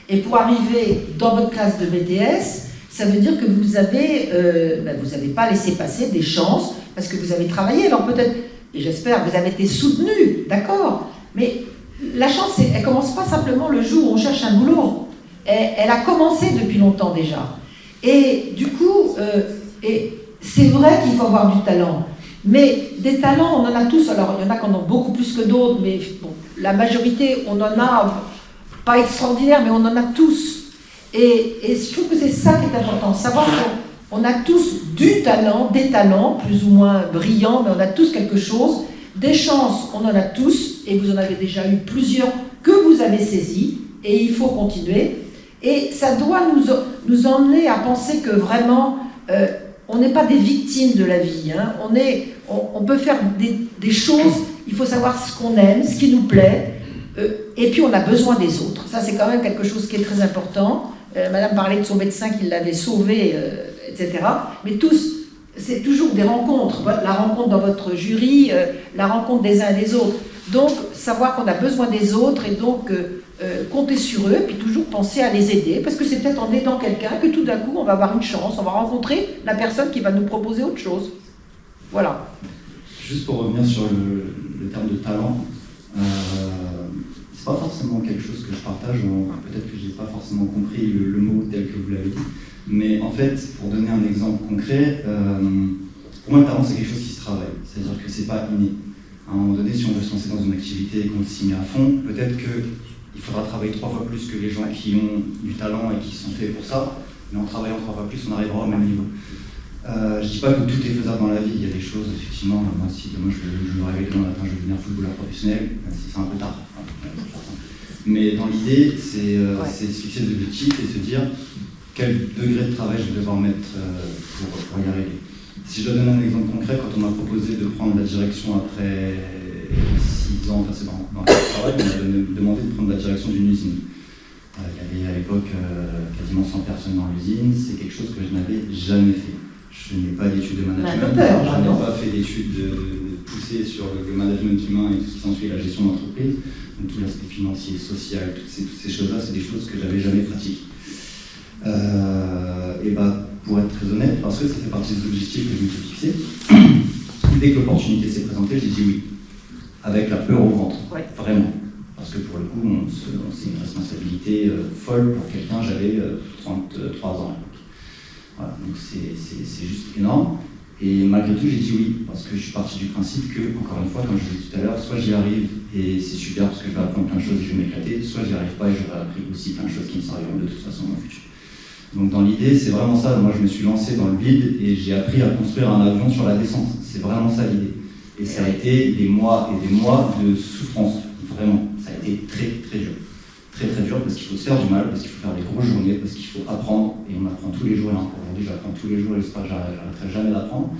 Et pour arriver dans votre classe de BTS, ça veut dire que vous avez pas laissé passer des chances parce que vous avez travaillé. Alors peut-être, et j'espère, vous avez été soutenu, d'accord. Mais la chance, elle commence pas simplement le jour où on cherche un boulot. Elle a commencé depuis longtemps déjà. Et du coup, et c'est vrai qu'il faut avoir du talent. Mais des talents, on en a tous. Alors, il y en a qui en ont beaucoup plus que d'autres, mais bon, la majorité, on en a, pas extraordinaire, mais on en a tous. Et je trouve que c'est ça qui est important, savoir qu'on a tous du talent, des talents, plus ou moins brillants, mais on a tous quelque chose. Des chances, on en a tous, et vous en avez déjà eu plusieurs que vous avez saisies, et il faut continuer. Et ça doit nous emmener à penser que vraiment... on n'est pas des victimes de la vie, hein. On peut faire des choses, il faut savoir ce qu'on aime, ce qui nous plaît, et puis on a besoin des autres. Ça, c'est quand même quelque chose qui est très important. Madame parlait de son médecin qui l'avait sauvé, etc. Mais tous, c'est toujours des rencontres. La rencontre dans votre jury, la rencontre des uns et des autres. Donc, savoir qu'on a besoin des autres et donc compter sur eux, puis toujours penser à les aider, parce que c'est peut-être en aidant quelqu'un que tout d'un coup, on va avoir une chance, on va rencontrer la personne qui va nous proposer autre chose. Voilà. Juste pour revenir sur le terme de talent, c'est pas forcément quelque chose que je partage, peut-être que j'ai pas forcément compris le mot tel que vous l'avez dit, mais en fait, pour donner un exemple concret, pour moi le talent c'est quelque chose qui se travaille, c'est-à-dire que c'est pas inné. À un moment donné, si on veut se lancer dans une activité et qu'on s'y met à fond, peut-être que il faudra travailler 3 fois plus que les gens qui ont du talent et qui sont faits pour ça, mais en travaillant 3 fois plus, on arrivera au même niveau. Je ne dis pas que tout est faisable dans la vie, il y a des choses, effectivement, moi si demain je me réveille demain matin, je vais devenir footballeur professionnel, même si c'est un peu tard. Mais dans l'idée, c'est se fixer des objectifs et se dire quel degré de travail je vais devoir mettre pour y arriver. Si je dois donner un exemple concret, quand on m'a proposé de prendre la direction après 6 ans passés dans le travail, on m'a demandé de prendre la direction d'une usine. Il y avait à l'époque quasiment 100 personnes dans l'usine, c'est quelque chose que je n'avais jamais fait. Je n'ai pas d'études de management, je n'ai pas fait d'études poussées sur le management humain et tout ce qui s'ensuit, la gestion d'entreprise. Donc tout l'aspect financier, social, toutes ces choses-là, c'est des choses que je n'avais jamais pratiquées. Et pour être très honnête, parce que ça fait partie des objectifs que je me suis fixés, dès que l'opportunité s'est présentée, j'ai dit oui, avec la peur au ventre, vraiment. Parce que pour le coup, c'est une responsabilité folle pour quelqu'un, j'avais 33 ans. Voilà, donc c'est juste énorme. Et malgré tout, j'ai dit oui, parce que je suis parti du principe que, encore une fois, comme je l'ai dit tout à l'heure, soit j'y arrive et c'est super parce que je vais apprendre plein de choses et je vais m'éclater, soit j'y arrive pas et j'aurai appris aussi plein de choses qui me serviront de toute façon dans le futur. Donc dans l'idée, c'est vraiment ça. Moi, je me suis lancé dans le vide et j'ai appris à construire un avion sur la descente. C'est vraiment ça l'idée. Et ça a été des mois et des mois de souffrance, vraiment. Ça a été très très dur. Très très dur parce qu'il faut se faire du mal, parce qu'il faut faire des grosses journées, parce qu'il faut apprendre, et on apprend tous les jours, et encore aujourd'hui j'apprends tous les jours, et j'espère que j'arrêterai jamais d'apprendre.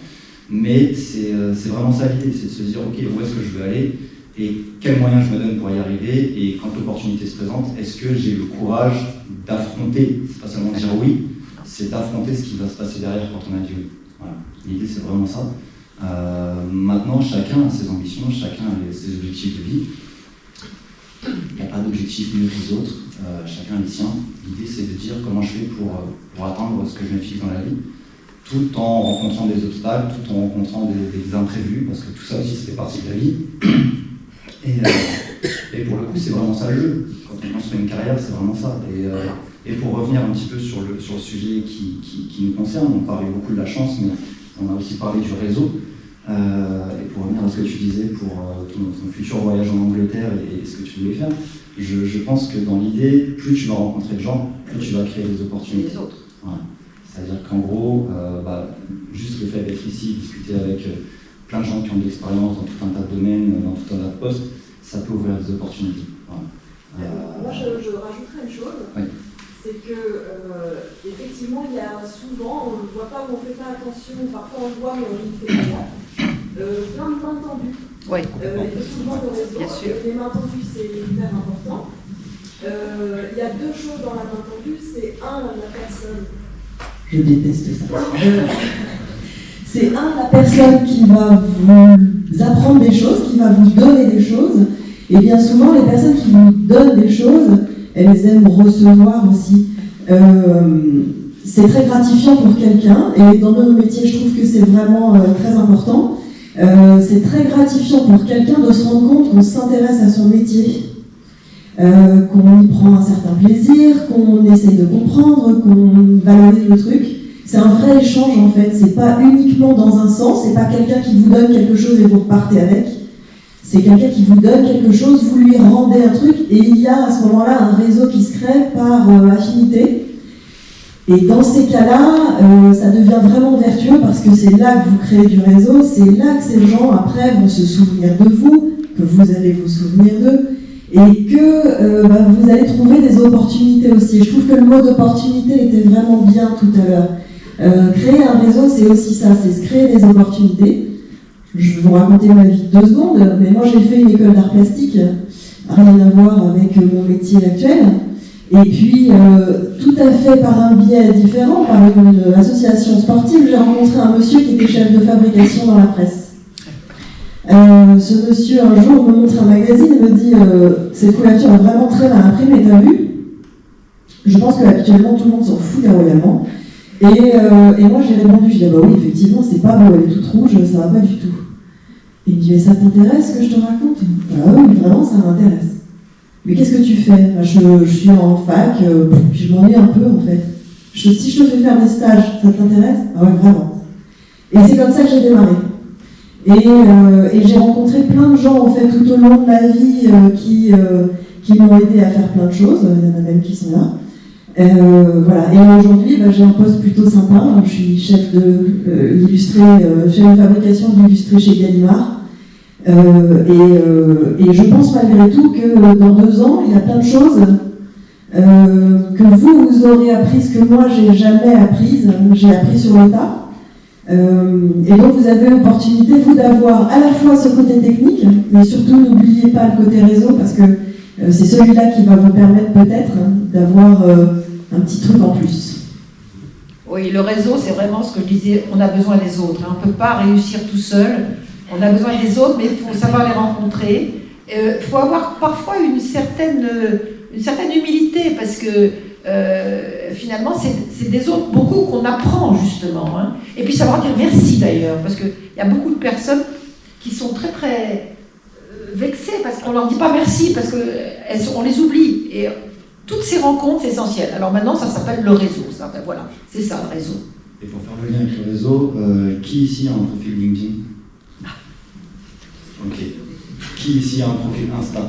Mais c'est vraiment ça l'idée, c'est de se dire ok, où est-ce que je veux aller, et quels moyens je me donne pour y arriver, et quand l'opportunité se présente, est-ce que j'ai le courage d'affronter, c'est pas seulement dire oui, c'est d'affronter ce qui va se passer derrière quand on a dit oui. Voilà. L'idée c'est vraiment ça. Maintenant, chacun a ses ambitions, chacun a ses objectifs de vie. Il n'y a pas d'objectif mieux que les autres, chacun a les siens. L'idée c'est de dire comment je fais pour atteindre ce que je me fixe dans la vie, tout en rencontrant des obstacles, tout en rencontrant des imprévus, parce que tout ça aussi ça fait partie de la vie. Et pour le coup c'est vraiment ça le jeu. Quand on construit une carrière, c'est vraiment ça. Et pour revenir un petit peu sur le sujet qui nous concerne, on parlait beaucoup de la chance, mais on a aussi parlé du réseau. Et pour revenir à ce que tu disais pour ton futur voyage en Angleterre et ce que tu voulais faire, je pense que dans l'idée, plus tu vas rencontrer de gens, plus tu vas créer des opportunités. Les autres. Voilà. C'est-à-dire qu'en gros, juste le fait d'être ici, discuter avec plein de gens qui ont de l'expérience dans tout un tas de domaines, dans tout un tas de postes, ça peut ouvrir des opportunités. Voilà. Moi, je rajouterais une chose. Oui. C'est que, effectivement, il y a souvent, on ne voit pas ou on ne fait pas attention, parfois on le voit mais on ne fait pas gaffe. Plein de mains tendues. Oui. Effectivement, le réseau, les mains tendues, c'est hyper important. Il y a 2 choses dans la main tendue. C'est la personne. Je déteste ça. C'est la personne qui va vous apprendre des choses, qui va vous donner des choses. Et bien souvent, les personnes qui vous donnent des choses, elles aiment recevoir aussi. C'est très gratifiant pour quelqu'un, et dans nos métiers, je trouve que c'est vraiment très important. C'est très gratifiant pour quelqu'un de se rendre compte qu'on s'intéresse à son métier, qu'on y prend un certain plaisir, qu'on essaye de comprendre, qu'on valorise le truc. C'est un vrai échange en fait, c'est pas uniquement dans un sens, c'est pas quelqu'un qui vous donne quelque chose et vous repartez avec. C'est quelqu'un qui vous donne quelque chose, vous lui rendez un truc, et il y a à ce moment-là un réseau qui se crée par affinité. Et dans ces cas-là, ça devient vraiment vertueux parce que c'est là que vous créez du réseau, c'est là que ces gens après vont se souvenir de vous, que vous allez vous souvenir d'eux, et que vous allez trouver des opportunités aussi. Je trouve que le mot d'opportunité était vraiment bien tout à l'heure. Créer un réseau, c'est aussi ça, c'est se créer des opportunités. Je vais vous raconter ma vie de 2 secondes, mais moi j'ai fait une école d'art plastique, rien à voir avec mon métier actuel. Et puis, tout à fait par un biais différent, par une association sportive, j'ai rencontré un monsieur qui était chef de fabrication dans la presse. Ce monsieur, un jour, me montre un magazine et me dit cette couverture est vraiment très mal imprimée, t'as vu? Je pense qu'habituellement, tout le monde s'en fout des royalement. Et moi, j'ai répondu, je dis bah oui, effectivement, c'est pas beau, elle est toute rouge, ça va pas du tout. Et il me dit mais ça t'intéresse que je te raconte? Ah oui, vraiment, ça m'intéresse. Mais qu'est-ce que tu fais? Je suis en fac, je m'ennuie un peu en fait. Si je te fais faire des stages, ça t'intéresse? Ah ouais, vraiment. Et c'est comme ça que j'ai démarré. Et j'ai rencontré plein de gens en fait tout au long de ma vie qui qui m'ont aidé à faire plein de choses. Il y en a même qui sont là. Voilà. Et aujourd'hui, j'ai un poste plutôt sympa. Je suis chef de fabrication d'illustrés chez Gallimard. Et je pense malgré tout que dans 2 ans, il y a plein de choses que vous aurez apprises que moi j'ai jamais apprises. J'ai appris sur le tas. Et donc vous avez l'opportunité, vous, d'avoir à la fois ce côté technique, mais surtout n'oubliez pas le côté réseau, parce que c'est celui-là qui va vous permettre peut-être d'avoir un petit truc en plus. Oui, le réseau, c'est vraiment ce que je disais, on a besoin des autres. On ne peut pas réussir tout seul, on a besoin des autres, mais il faut savoir les rencontrer. Il faut avoir parfois une certaine humilité, parce que finalement, c'est des autres beaucoup qu'on apprend, justement. Hein. Et puis savoir dire merci, d'ailleurs, parce qu'il y a beaucoup de personnes qui sont très, très vexées, parce qu'on ne leur dit pas merci, parce qu'on les oublie. Et toutes ces rencontres, c'est essentiel. Alors maintenant, ça s'appelle le réseau. Ça. Voilà, c'est ça, le réseau. Et pour faire le lien avec le réseau, qui ici a un profil LinkedIn? Ok. Qui ici a un profil Insta?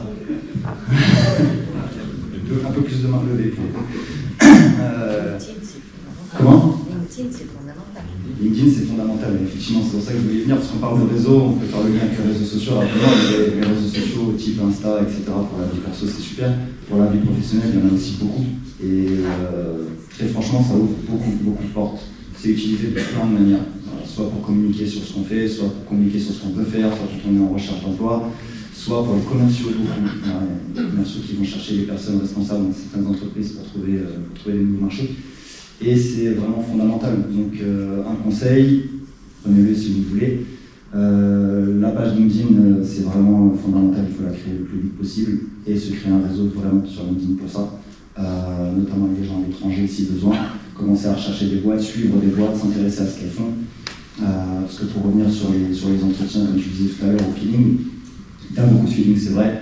Un peu plus de main levée. Comment? LinkedIn, c'est fondamental. LinkedIn, c'est fondamental. Effectivement, c'est pour ça que je voulais venir, parce qu'on parle de réseau, on peut faire le lien avec les réseaux sociaux rapidement. Les réseaux sociaux type Insta, etc. Pour la vie perso, c'est super. Pour la vie professionnelle, il y en a aussi beaucoup. Et très franchement, ça ouvre beaucoup de portes. C'est utilisé de plein de manières. Soit pour communiquer sur ce qu'on fait, soit pour communiquer sur ce qu'on peut faire, soit quand on est en recherche d'emploi, soit pour les commerciaux, les commerciaux qui vont chercher les personnes responsables dans certaines entreprises pour trouver des nouveaux marchés. Et c'est vraiment fondamental. Donc un conseil, prenez-le si vous voulez. La page LinkedIn, c'est vraiment fondamental, il faut la créer le plus vite possible et se créer un réseau vraiment sur LinkedIn pour ça, notamment avec des gens à l'étranger si besoin, commencer à rechercher des boîtes, suivre des boîtes, s'intéresser à ce qu'elles font. Parce que pour revenir sur les entretiens, comme tu disais tout à l'heure, au feeling, il y a beaucoup de feeling, c'est vrai.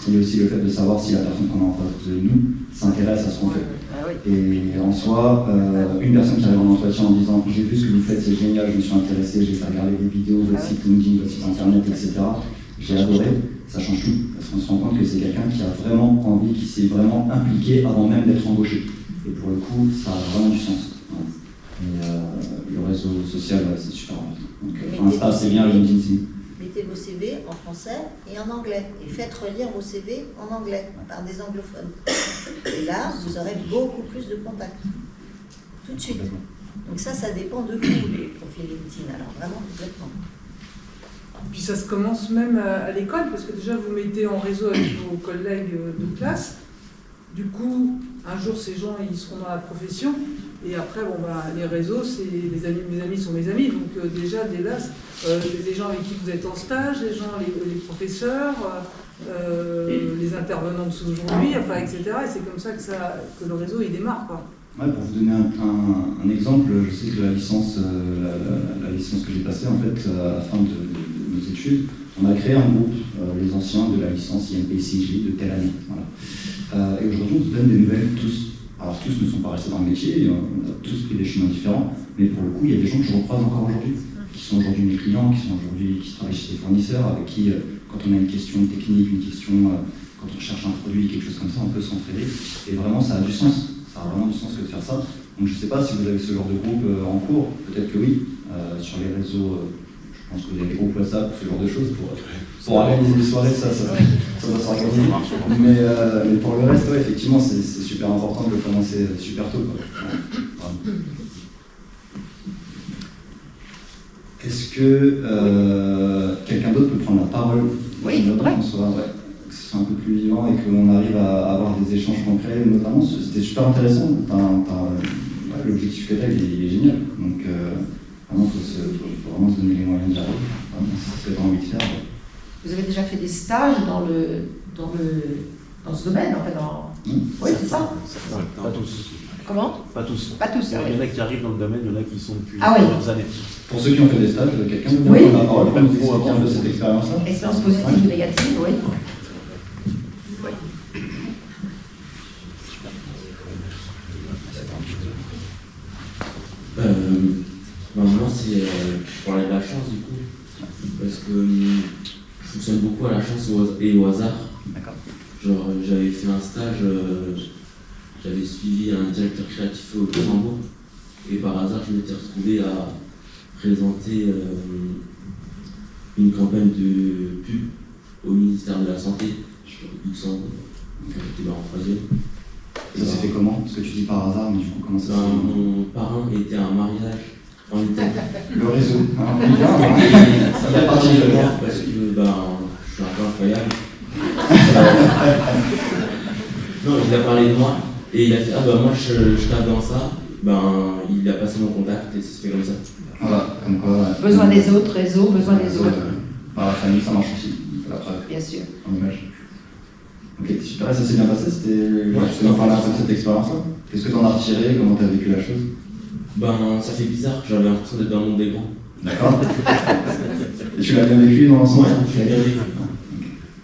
Il y a aussi le fait de savoir si la personne qu'on a en face de nous s'intéresse à ce qu'on fait. Et en soi, une personne qui arrive en entretien en disant « j'ai vu ce que vous faites, c'est génial, je me suis intéressé, j'ai fait regarder des vidéos, votre site LinkedIn, votre site internet, etc. J'ai adoré », ça change tout. Parce qu'on se rend compte que c'est quelqu'un qui a vraiment envie, qui s'est vraiment impliqué avant même d'être embauché. Et pour le coup, ça a vraiment du sens. Et le réseau social, c'est super important. Donc Insta, c'est bien, LinkedIn, c'est bien. Mettez vos CV en français et en anglais. Et faites relire vos CV en anglais par des anglophones. Et là, vous aurez beaucoup plus de contacts. Tout de suite. Donc ça dépend de vous, les profils LinkedIn. Alors vraiment, complètement. Puis ça se commence même à l'école, parce que déjà vous mettez en réseau avec vos collègues de classe. Du coup, un jour, ces gens, ils seront dans la profession. Et après, les réseaux, c'est les amis, mes amis sont mes amis. Donc déjà, dès là, les gens avec qui vous êtes en stage, les professeurs, les intervenants d'aujourd'hui, enfin, etc. Et c'est comme ça que le réseau, il démarre, quoi. Ouais, pour vous donner un exemple, je sais que la licence que j'ai passée, en fait, à la fin de nos études, on a créé un groupe, les anciens de la licence IMP-CJ de telle année. Voilà. Et aujourd'hui, on se donne des nouvelles tous. Alors tous ne sont pas restés dans le métier, on a tous pris des chemins différents, mais pour le coup, il y a des gens que je recroise encore aujourd'hui, qui sont aujourd'hui mes clients, qui travaillent chez des fournisseurs, avec qui, quand on a une question technique, une question, quand on cherche un produit, quelque chose comme ça, on peut s'entraider. Et vraiment, ça a du sens. Ça a vraiment du sens que de faire ça. Donc je ne sais pas si vous avez ce genre de groupe en cours, peut-être que oui, sur les réseaux. Je pense que vous avez des groupes WhatsApp, ce genre de choses, pour organiser des soirées, ça doit s'organiser. Mais pour le reste, ouais, effectivement, c'est super important de le commencer super tôt. Ouais. Est-ce que quelqu'un d'autre peut prendre la parole? Oui, il faudrait. Que ce soit un peu plus vivant et qu'on arrive à avoir des échanges concrets, notamment, c'était super intéressant. L'objectif que tu as, il est génial. Donc, vraiment, il faut vraiment se donner les moyens d'y arriver. C'est ce que tu as envie de faire. Vous avez déjà fait des stages dans ce domaine, en fait, Oui, c'est ça. Non, pas tous. Comment? Pas tous. Pas tous, il y en a qui arrivent dans le domaine, il y en a qui sont depuis plusieurs années. Pour ceux qui ont fait des stages, quelqu'un peut prendre la parole pour nous expliquer un peu cette expérience-là? Expérience positive ou négative, oui. Moi, c'est pour aller de la chance, du coup, parce que je fonctionne beaucoup à la chance et au hasard. D'accord. Genre, j'avais fait un stage, j'avais suivi un directeur créatif au Luxembourg, et par hasard, je m'étais retrouvé à présenter une campagne de pub au ministère de la Santé, au Luxembourg. Donc, j'étais en 3e. Ça s'est fait comment? Parce que tu dis par hasard, mais du coup, comment ça s'est fait? Mon parrain était à un mariage. Le réseau. Ça fait partie de moi. Parce que je suis un peu incroyable. Non, il a parlé de moi et il a fait moi je tape dans ça. Il a passé mon contact et ça se fait comme ça. Voilà, comme quoi. Besoin des autres, réseau, besoin des autres. La famille, ça marche aussi. La preuve. Bien sûr. En image. Ok, super, ça s'est bien passé. Tu m'as parlé un peu de cette expérience-là. Qu'est-ce que tu en as retiré? Comment tu as vécu la chose? Ça fait bizarre, j'avais l'impression d'être dans le monde des grands. D'accord. Et tu l'as bien vécu dans l'ensemble? Ouais, je l'ai bien vécu.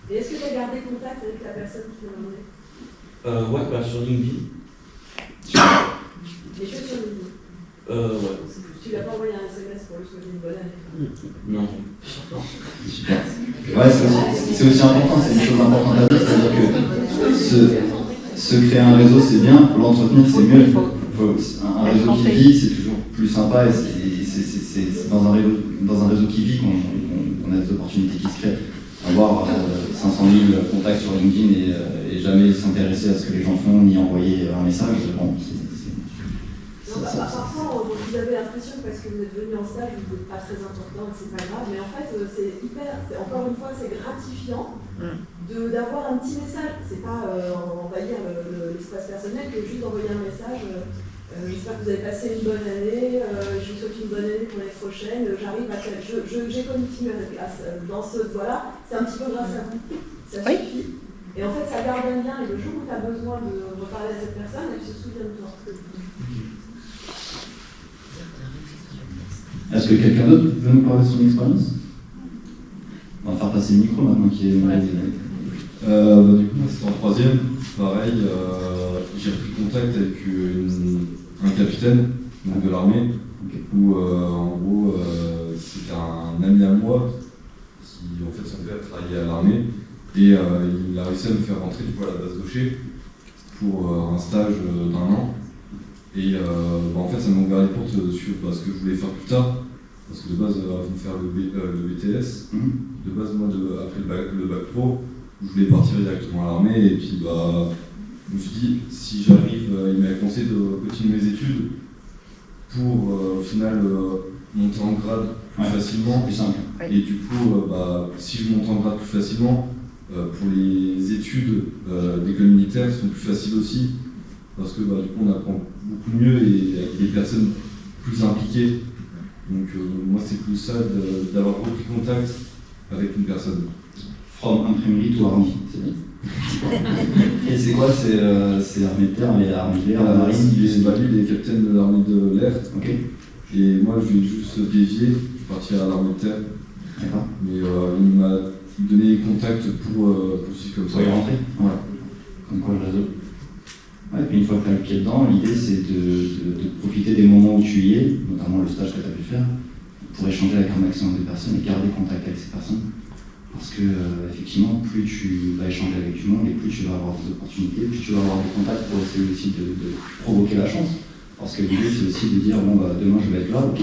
Et est-ce que tu as gardé contact avec la personne qui t'a demandé? Ouais, sur LinkedIn. Les choses sur LinkedIn? Ouais. Tu l'as pas envoyé un SMS pour lui souhaiter une bonne année? Non. Super. Ouais, c'est aussi important, c'est une chose importante à dire, c'est-à-dire que se créer un réseau c'est bien, l'entretenir c'est mieux. Un réseau qui vit c'est toujours plus sympa et c'est dans un réseau qui vit qu'on a des opportunités qui se créent. Avoir 500 000 contacts sur LinkedIn et jamais s'intéresser à ce que les gens font ni envoyer un message, bon, parfois, vous avez l'impression, parce que vous êtes venu en stage, vous n'êtes pas très important et c'est pas grave, mais en fait, encore une fois, c'est gratifiant d'avoir un petit message. C'est pas envahir l'espace personnel que juste d'envoyer un message. J'espère que vous avez passé une bonne année, je vous souhaite une bonne année pour l'année prochaine. J'arrive à. J'ai continué dans ce voie-là, c'est un petit peu grâce à vous. Ça suffit. Et en fait, ça garde un lien, et le jour où tu as besoin de reparler à cette personne, elle se souvient de toi. Est-ce que quelqu'un d'autre veut nous parler de son expérience? On va faire passer le micro maintenant qui est du coup, moi c'était en 3e, pareil, j'ai repris contact avec un capitaine de l'armée, où en gros c'était un ami à moi qui en fait son père travaillait à l'armée et il a réussi à me faire rentrer du coup à la base d'Aucher pour un stage d'1 an. Et en fait, ça m'a ouvert les portes sur ce que je voulais faire plus tard. Parce que de base, avant de faire le BTS, de base, moi, après le bac pro, je voulais partir directement à l'armée. Et puis, je me suis dit, si j'arrive, il m'a conseillé de continuer mes études pour, au final, monter en grade plus facilement. Plus simple. Et du coup, si je monte en grade plus facilement, pour les études d'école militaire, qui sont plus faciles aussi. Parce que du coup, on apprend beaucoup mieux et avec des personnes plus impliquées. Donc moi, c'est plus ça d'avoir repris contact avec une personne. From imprimerie to army, c'est bien. Et c'est quoi? C'est armée de terre, mais armée de l'air, la marine? Lui, il est capitaine de l'armée de l'air. Ok. Et moi, je vais juste dévier, je suis parti à l'armée de terre. D'accord. Mais il m'a donné contact pour suivre comme ça. Pour y rentrer? Ouais. Comme quoi le réseau? Ouais, puis une fois que tu as le pied dedans, l'idée c'est de profiter des moments où tu y es, notamment le stage que tu as pu faire, pour échanger avec un maximum de personnes et garder contact avec ces personnes. Parce que effectivement, plus tu vas échanger avec du monde et plus tu vas avoir des opportunités, plus tu vas avoir des contacts pour essayer aussi de provoquer la chance. Parce que l'idée c'est aussi de dire, demain je vais être là, ok,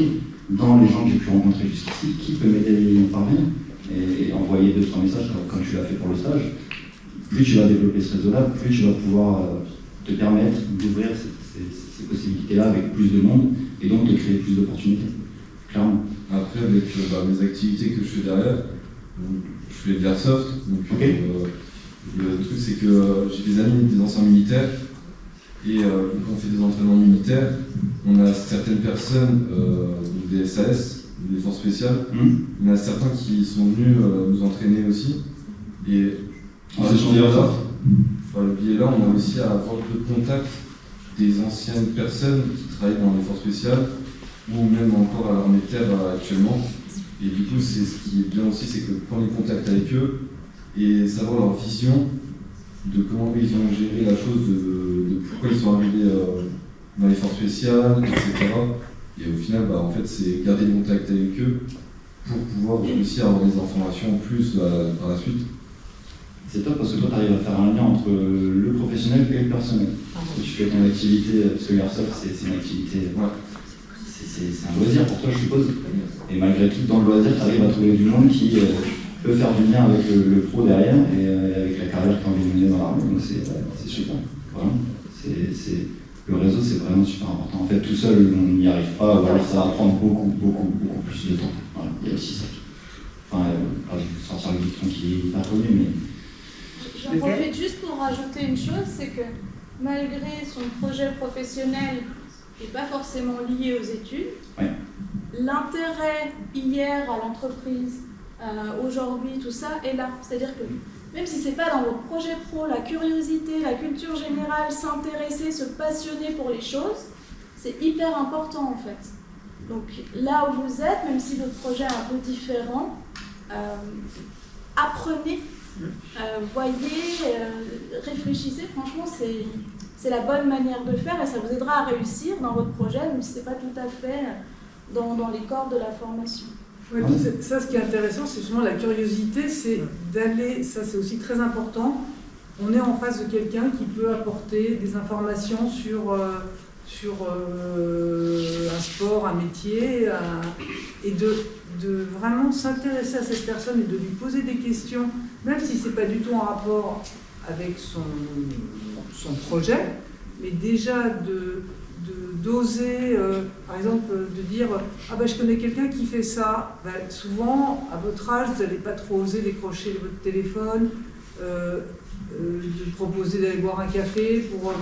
dans les gens que j'ai pu rencontrer jusqu'ici, qui peut m'aider à y parvenir et envoyer 2-3 messages comme tu l'as fait pour le stage. Plus tu vas développer ce réseau-là, plus tu vas pouvoir te permettre d'ouvrir ces possibilités-là avec plus de monde et donc de créer plus d'opportunités, clairement. Après, avec mes activités que je fais derrière, je fais de l'airsoft. Donc, le truc, c'est que j'ai des amis, des anciens militaires, et quand on fait des entraînements militaires, on a certaines personnes, des SAS, des forces spéciales, il y en a certains qui sont venus nous entraîner aussi. Et par le biais là, on a réussi à avoir le contact des anciennes personnes qui travaillent dans les forces spéciales ou même encore à l'armée de terre actuellement. Et du coup, c'est ce qui est bien aussi, c'est que prendre les contacts avec eux et savoir leur vision de comment ils ont géré la chose, de pourquoi ils sont arrivés dans les forces spéciales, etc. Et au final, en fait, c'est garder le contact avec eux pour pouvoir réussir à avoir des informations en plus par la suite. c'est top parce que toi, tu arrives à faire un lien entre le professionnel et le personnel. Tu fais ton activité, parce que l'airsoft, c'est une activité, c'est un loisir pour toi, je suppose. Et malgré tout, dans le loisir, tu arrives à trouver du monde qui peut faire du lien avec le pro derrière et avec la carrière que tu as envie de mener dans l'armée. Donc c'est super. Voilà. Le réseau, c'est vraiment super important. En fait, tout seul, on n'y arrive pas, ou alors ça va prendre beaucoup plus de temps. Voilà. Il y a aussi ça. Enfin, je vais sortir le dicton qui est hyper connu, mais... J'en profite juste pour rajouter une chose, c'est que malgré son projet professionnel qui n'est pas forcément lié aux études, l'intérêt hier à l'entreprise, aujourd'hui, tout ça est là. C'est-à-dire que même si ce n'est pas dans votre projet pro, la curiosité, la culture générale, s'intéresser, se passionner pour les choses, c'est hyper important en fait. Donc là où vous êtes, même si votre projet est un peu différent, apprenez, voyez, réfléchissez, franchement c'est la bonne manière de faire et ça vous aidera à réussir dans votre projet, même si ce n'est pas tout à fait dans les corps de la formation. Ouais, ça, ce qui est intéressant, c'est justement la curiosité, c'est d'aller, ça c'est aussi très important, on est en face de quelqu'un qui peut apporter des informations sur un sport, un métier, et de vraiment s'intéresser à cette personne et de lui poser des questions, même si ce n'est pas du tout en rapport avec son projet, mais déjà d'oser, par exemple, de dire « Ah ben je connais quelqu'un qui fait ça ». Ben, souvent, à votre âge, vous n'allez pas trop oser décrocher votre téléphone, de proposer d'aller boire un café pour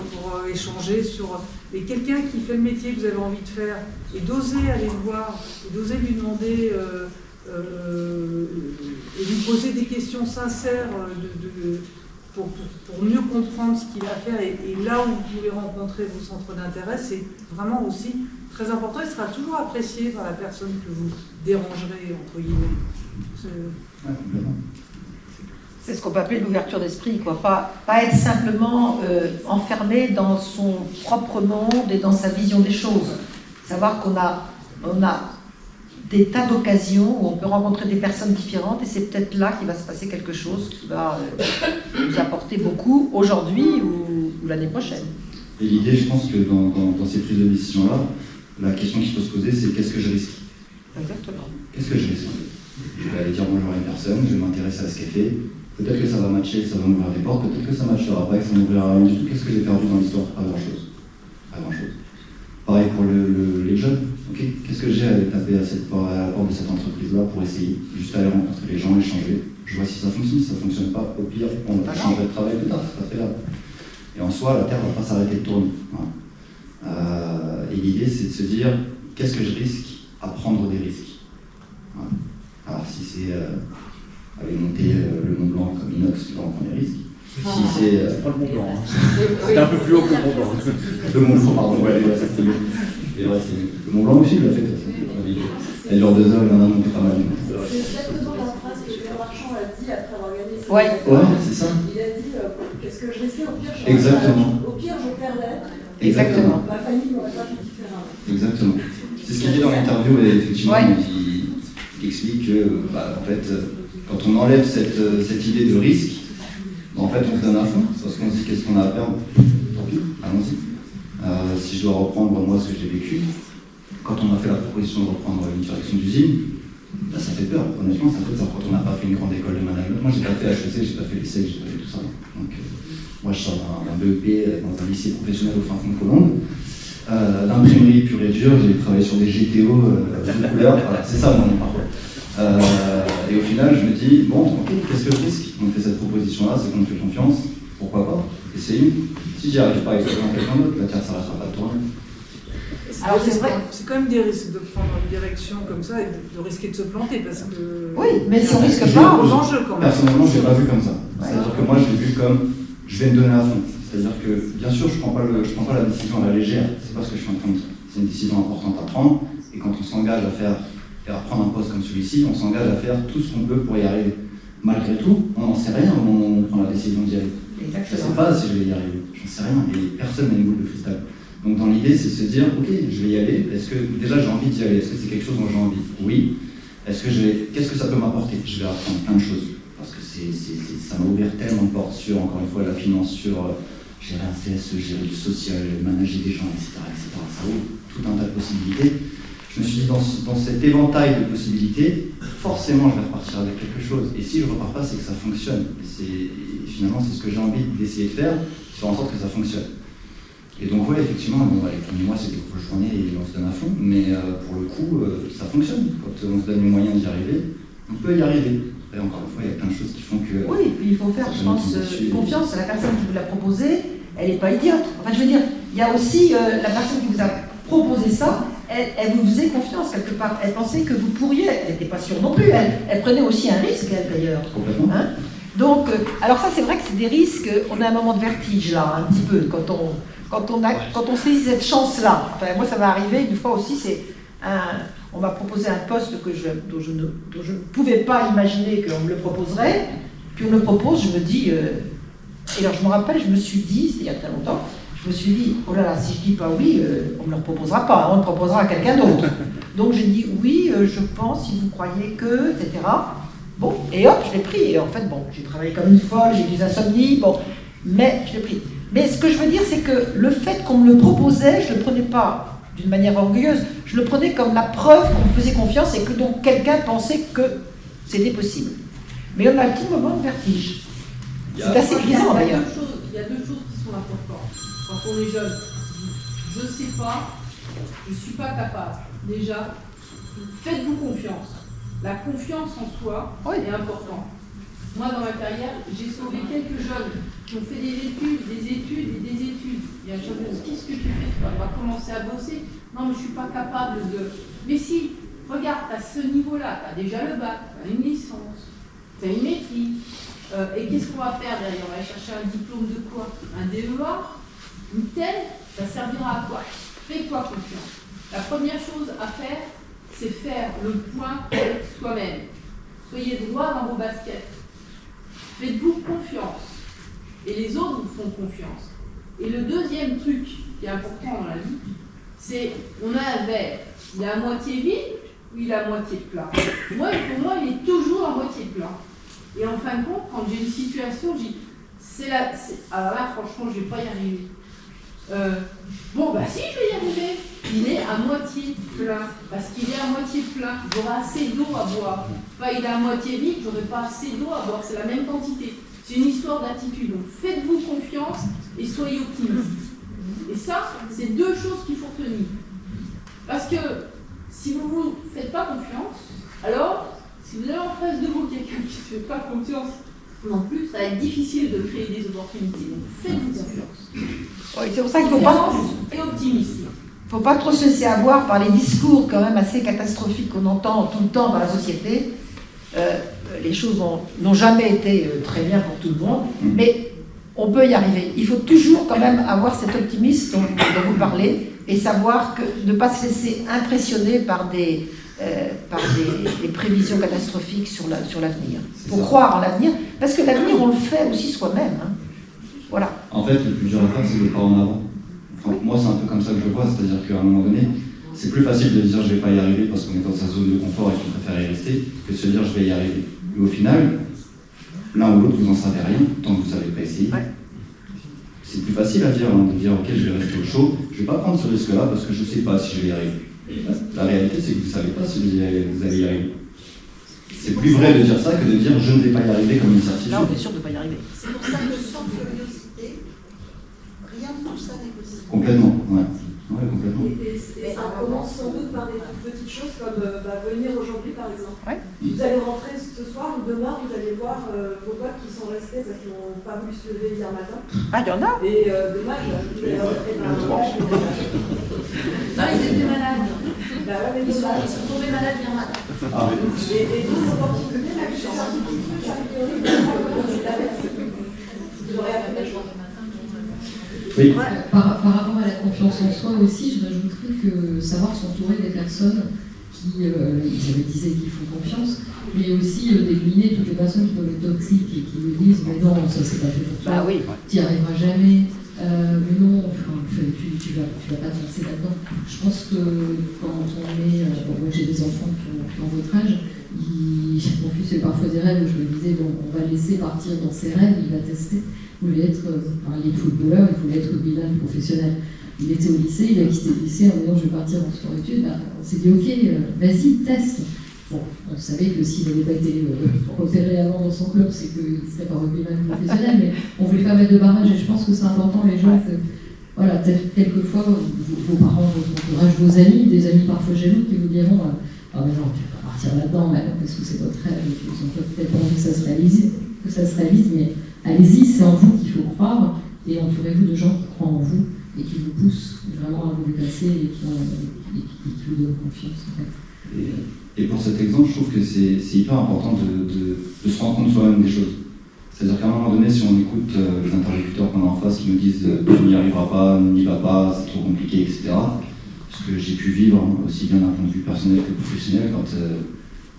échanger sur... Mais quelqu'un qui fait le métier que vous avez envie de faire, et d'oser aller le voir, et d'oser lui demander, et lui poser des questions sincères pour mieux comprendre ce qu'il a à faire, et là où vous pouvez rencontrer vos centres d'intérêt, c'est vraiment aussi très important. Il sera toujours apprécié par la personne que vous dérangerez, entre guillemets. C'est ce qu'on peut appeler l'ouverture d'esprit, quoi. Pas être simplement enfermé dans son propre monde et dans sa vision des choses. Savoir qu'on a des tas d'occasions où on peut rencontrer des personnes différentes et c'est peut-être là qu'il va se passer quelque chose qui va nous apporter beaucoup aujourd'hui ou l'année prochaine. Et l'idée, je pense que dans ces prises de décision-là, la question qu'il faut se poser, c'est qu'est-ce que je risque ? Exactement. Qu'est-ce que je risque ? Je vais aller dire bonjour à une personne, je vais m'intéresser à ce qu'elle fait. Peut-être que ça va matcher, ça va m'ouvrir des portes, peut-être que ça ne matchera pas, que ça m'ouvrira rien du tout. Qu'est-ce que j'ai perdu dans l'histoire ? Pas grand-chose. Pas grand-chose. Pareil pour les jeunes. Okay. Qu'est-ce que j'ai à aller taper à la porte de cette entreprise-là pour essayer ? Juste aller rencontrer les gens, échanger. Je vois si ça fonctionne. Si ça ne fonctionne pas, au pire, on changerait de travail plus tard, c'est pas très grave. Et en soi, la Terre ne va pas s'arrêter de tourner. Voilà. Et l'idée, c'est de se dire, qu'est-ce que je risque à prendre des risques ? Voilà. Alors si c'est aller monter le Mont Blanc comme inox, tu vas en prendre des risques. Si c'est pas le Mont Blanc, c'était un peu plus haut que le Mont Blanc. Le Mont Blanc, pardon, ouais, c'est mieux. Le Mont Blanc aussi, il l'a fait. Elle dure 2 heures, il en a monté pas mal. C'est exactement la phrase que Pierre Marchand a dit après avoir gagné ses ouais, c'est ça. Il a dit qu'est-ce que je risquais, au pire je perdais. Exactement. Ma famille n'aurait pas fait différemment. Exactement. C'est ce qu'il dit dans l'interview, et effectivement, il explique que, en fait, quand on enlève cette idée de risque, en fait, on se donne à fond, parce qu'on se dit qu'est-ce qu'on a à perdre. Tant pis, allons-y. Si je dois reprendre moi ce que j'ai vécu, quand on m'a fait la proposition de reprendre une direction d'usine, ça fait peur, honnêtement, ça fait peur quand on n'a pas fait une grande école de management. Moi, j'ai pas fait HEC, j'ai pas fait l'ESSEC, j'ai pas fait tout ça. Donc, moi, je sors d'un BEP dans un lycée professionnel au fin fond de Colombes. L'imprimerie pure et dure, j'ai travaillé sur des GTO de couleurs, voilà, c'est ça mon parcours. Et au final, je me dis, bon, ok, qu'est-ce que je risque ? On fait cette proposition-là, c'est qu'on me fait confiance, pourquoi pas, essayons. Si j'y arrive pas avec quelqu'un d'autre, la Terre ne s'arrêtera pas de tourner. Alors c'est quand même des risques de prendre une direction comme ça et de risquer de se planter parce que... Oui, mais si on risque pas, aux enjeux quand même. Personnellement, je ne l'ai pas vu comme ça. C'est-à-dire que moi, je l'ai vu comme, je vais me donner à fond. C'est-à-dire que, bien sûr, je ne prends pas la décision à la légère, c'est pas ce que je suis en train de dire. C'est une décision importante à prendre, et quand on s'engage à prendre un poste comme celui-ci, on s'engage à faire tout ce qu'on peut pour y arriver. Malgré tout, on n'en sait rien au moment où on prend la décision d'y aller. Je ne sais pas si je vais y arriver, j'en sais rien, et personne n'a une boule de cristal. Donc dans l'idée, c'est de se dire, ok, je vais y aller, est-ce que déjà j'ai envie d'y aller, est-ce que c'est quelque chose dont j'ai envie ? Oui. Qu'est-ce que ça peut m'apporter ? Je vais apprendre plein de choses. parce que ça m'a ouvert tellement de portes sur, encore une fois, la finance, sur gérer un CSE, gérer du social, manager des gens, etc., etc. Ça ouvre tout un tas de possibilités. Je me suis dit, dans cet éventail de possibilités, forcément, je vais repartir avec quelque chose. Et si je ne repars pas, c'est que ça fonctionne. Et finalement, c'est ce que j'ai envie d'essayer de faire en sorte que ça fonctionne. Et donc, ouais, effectivement, les premiers mois, c'est des grosses journées et on se donne à fond. Mais pour le coup, ça fonctionne. Quand on se donne les moyens d'y arriver, on peut y arriver. Et encore une fois, il y a plein de choses qui font que... Oui, et puis il faut faire, je pense, confiance à la personne qui vous l'a proposé. Elle n'est pas idiote. Enfin, je veux dire, il y a aussi la personne qui vous a proposé ça, elle vous faisait confiance quelque part. Elle pensait que vous pourriez, elle n'était pas sûre non plus. Elle prenait aussi un risque, elle, d'ailleurs. Complètement. Hein? Donc, alors ça, c'est vrai que c'est des risques. On a un moment de vertige, là, un petit peu, quand on saisit cette chance-là. Enfin, moi, ça m'est arrivé une fois aussi, on m'a proposé un poste dont je ne pouvais pas imaginer qu'on me le proposerait. Puis on me le propose, je me dis... et alors, je me rappelle, je me suis dit, c'était il y a très longtemps, je me suis dit, oh là là, si je dis pas oui, on ne me le proposera pas, on le proposera à quelqu'un d'autre. Donc j'ai dit, oui, je pense, si vous croyez que, etc. Bon, et hop, je l'ai pris. Et en fait, bon, j'ai travaillé comme une folle, j'ai eu des insomnies, bon, mais je l'ai pris. Mais ce que je veux dire, c'est que le fait qu'on me le proposait, je ne le prenais pas d'une manière orgueilleuse, je le prenais comme la preuve qu'on me faisait confiance et que donc quelqu'un pensait que c'était possible. Mais on a un petit moment de vertige. C'est assez grisant d'ailleurs. Il y a deux choses qui sont importantes. Quand on est jeune, je ne sais pas, je ne suis pas capable. Déjà, faites-vous confiance. La confiance en soi est importante. Moi, dans ma carrière, j'ai sauvé quelques jeunes qui ont fait des études et des études. Il y a un jeune qui dit, qu'est-ce que tu fais? On va commencer à bosser. Non, mais je ne suis pas capable de... Mais si, regarde, tu as ce niveau-là, tu as déjà le bac, tu as une licence, tu as une maîtrise. Et qu'est-ce qu'on va faire derrière? On va aller chercher un diplôme de quoi? Un DEA? Une telle? Ça servira à quoi? Fais-toi confiance. La première chose à faire, c'est faire le point avec soi-même. Soyez droit dans vos baskets. Faites-vous confiance. Et les autres vous font confiance. Et le deuxième truc qui est important dans la vie, c'est on a un verre. Il est à moitié vide ou il est à moitié plein? Moi, pour moi, il est toujours à moitié plein. Et en fin de compte, quand j'ai une situation, je dis, alors là, franchement, je ne vais pas y arriver. Bon, bah si, je vais y arriver. Il est à moitié plein. Parce qu'il est à moitié plein. J'aurai assez d'eau à boire. Enfin, il est à moitié vide, j'aurai pas assez d'eau à boire. C'est la même quantité. C'est une histoire d'attitude. Donc, faites-vous confiance et soyez optimistes. Et ça, c'est deux choses qu'il faut retenir. Parce que si vous ne vous faites pas confiance, alors... Si vous avez en face de vous quelqu'un qui ne fait pas confiance non plus, ça va être difficile de créer des opportunités. Donc faites-vous confiance. Oui, c'est pour ça qu'il ne faut pas... Et optimisme. Il ne faut pas trop se laisser avoir par les discours quand même assez catastrophiques qu'on entend tout le temps dans la société. Les choses n'ont jamais été très bien pour tout le monde, mais on peut y arriver. Il faut toujours quand même avoir cet optimisme dont vous parlez et savoir que de ne pas se laisser impressionner par des prévisions catastrophiques sur l'avenir. Il faut croire en l'avenir, parce que l'avenir, on le fait aussi soi-même. Hein. Voilà. En fait, le plus dur à faire, c'est le pas en avant. Enfin, moi, c'est un peu comme ça que je le vois, c'est-à-dire qu'à un moment donné, c'est plus facile de dire je vais pas y arriver parce qu'on est dans sa zone de confort et qu'on préfère y rester, que de se dire je vais y arriver. Et au final, l'un ou l'autre, vous n'en savez rien, tant que vous ne savez pas essayer. Ouais. C'est plus facile à dire, de dire ok, je vais rester au chaud, je ne vais pas prendre ce risque-là parce que je ne sais pas si je vais y arriver. La réalité, c'est que vous ne savez pas si vous allez y arriver. C'est plus vrai de dire ça que de dire je ne vais pas y arriver comme une certitude. Non, on est sûr de ne pas y arriver. C'est pour ça que sans curiosité, rien de tout ça n'est possible. Complètement, ouais. Ouais, complètement. Et ça commence sans doute par des petites choses comme venir aujourd'hui par exemple. Ouais. Vous allez rentrer ce soir ou demain, vous allez voir vos potes qui sont restés parce qu'ils n'ont pas voulu se lever hier matin. Ah, il y en a. Et dommage, ils étaient malades. Bah ouais, mais ils sont tombés malades hier matin. Ah, et d'autres opportunités, la certitude, vous aurez appris la journée. Oui. Par rapport à la confiance en soi aussi, je rajouterais que savoir s'entourer des personnes qui, je disais qu'il faut confiance, mais aussi d'éliminer toutes les personnes qui peuvent être toxiques et qui nous disent mais non, ça c'est pas fait pour toi, oui. tu n'y arriveras jamais, mais non, enfin, tu vas pas te lancer là-dedans. Je pense que quand on est, moi j'ai des enfants qui ont votre âge, mon fils fait parfois des rêves où je me disais bon, on laisser partir dans ses rêves, il va tester. Il voulait être, il est footballeur, il voulait être bilingue professionnel. Il était au lycée, il a quitté le lycée en disant je vais partir en sport-études. On s'est dit ok, vas-y, teste. Bon, on savait que s'il n'avait pas été repéré avant dans son club, c'est qu'il ne serait pas bilingue professionnel, mais on ne voulait pas mettre de barrage et je pense que c'est important les gens que, voilà, peut-être quelquefois vos parents, votre entourage, vos amis, des amis parfois jaloux qui vous diront ah mais non, tu ne vas pas partir là-dedans maintenant parce que c'est votre rêve et qu'ils ont peut-être envie que ça se réalise, mais allez-y, c'est en vous qu'il faut croire et entourez-vous de gens qui croient en vous et qui vous poussent vraiment à vous dépasser et qui vous donnent confiance en fait. Et pour cet exemple, je trouve que c'est hyper important de se rendre compte soi-même des choses. C'est-à-dire qu'à un moment donné, si on écoute les interlocuteurs qu'on a en face qui nous disent tu n'y arriveras pas, n'y va pas, c'est trop compliqué, etc. Ce que j'ai pu vivre, aussi bien d'un point de vue personnel que professionnel,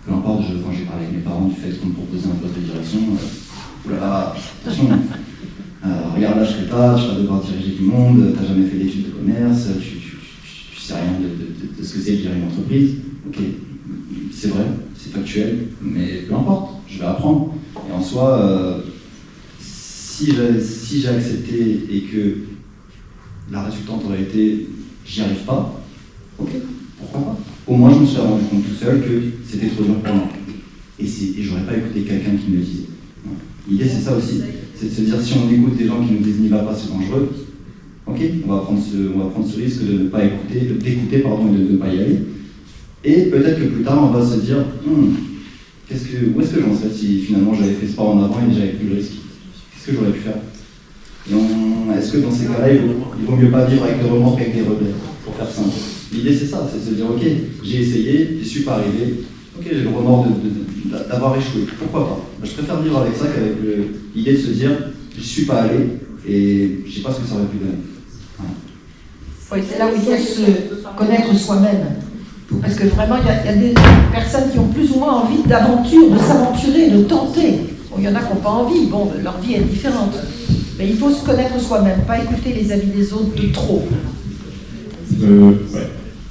peu importe, quand j'ai parlé avec mes parents du fait qu'on me proposait un poste de direction, oulala, attention, regarde l'âge que t'as, tu vas devoir diriger du monde, t'as jamais fait d'études de commerce, tu sais rien de ce que c'est de gérer une entreprise. Ok, c'est vrai, c'est factuel, mais peu importe, je vais apprendre. Et en soi, si j'ai accepté et que la résultante aurait été j'y arrive pas, ok, pourquoi pas. Au moins je me suis rendu compte tout seul que c'était trop dur pour moi. Et j'aurais pas écouté quelqu'un qui me le disait. L'idée c'est ça aussi, c'est de se dire si on écoute des gens qui nous disent n'y va pas, c'est dangereux, ok, on va prendre ce risque de ne pas écouter, d'écouter pardon, et de ne pas y aller. Et peut-être que plus tard on va se dire où est-ce que j'en serais si finalement j'avais fait ce pas en avant et j'avais pris le risque. Qu'est-ce que j'aurais pu faire? Et est-ce que dans ces cas-là, il vaut mieux pas vivre avec des remords qu'avec des regrets, pour faire simple. L'idée c'est ça, c'est de se dire ok, j'ai essayé, j'y suis pas arrivé, ok, j'ai le remords d'avoir échoué, pourquoi pas. Je préfère vivre avec ça qu'avec l'idée de se dire j'y suis pas allé et je sais pas ce que ça aurait pu donner. Oui, c'est là où il faut se connaître soi-même. Parce que vraiment, il y a des personnes qui ont plus ou moins envie d'aventure, de s'aventurer, de tenter. Bon, il y en a qui n'ont pas envie, bon, leur vie est différente. Mais il faut se connaître soi-même, pas écouter les avis des autres de trop.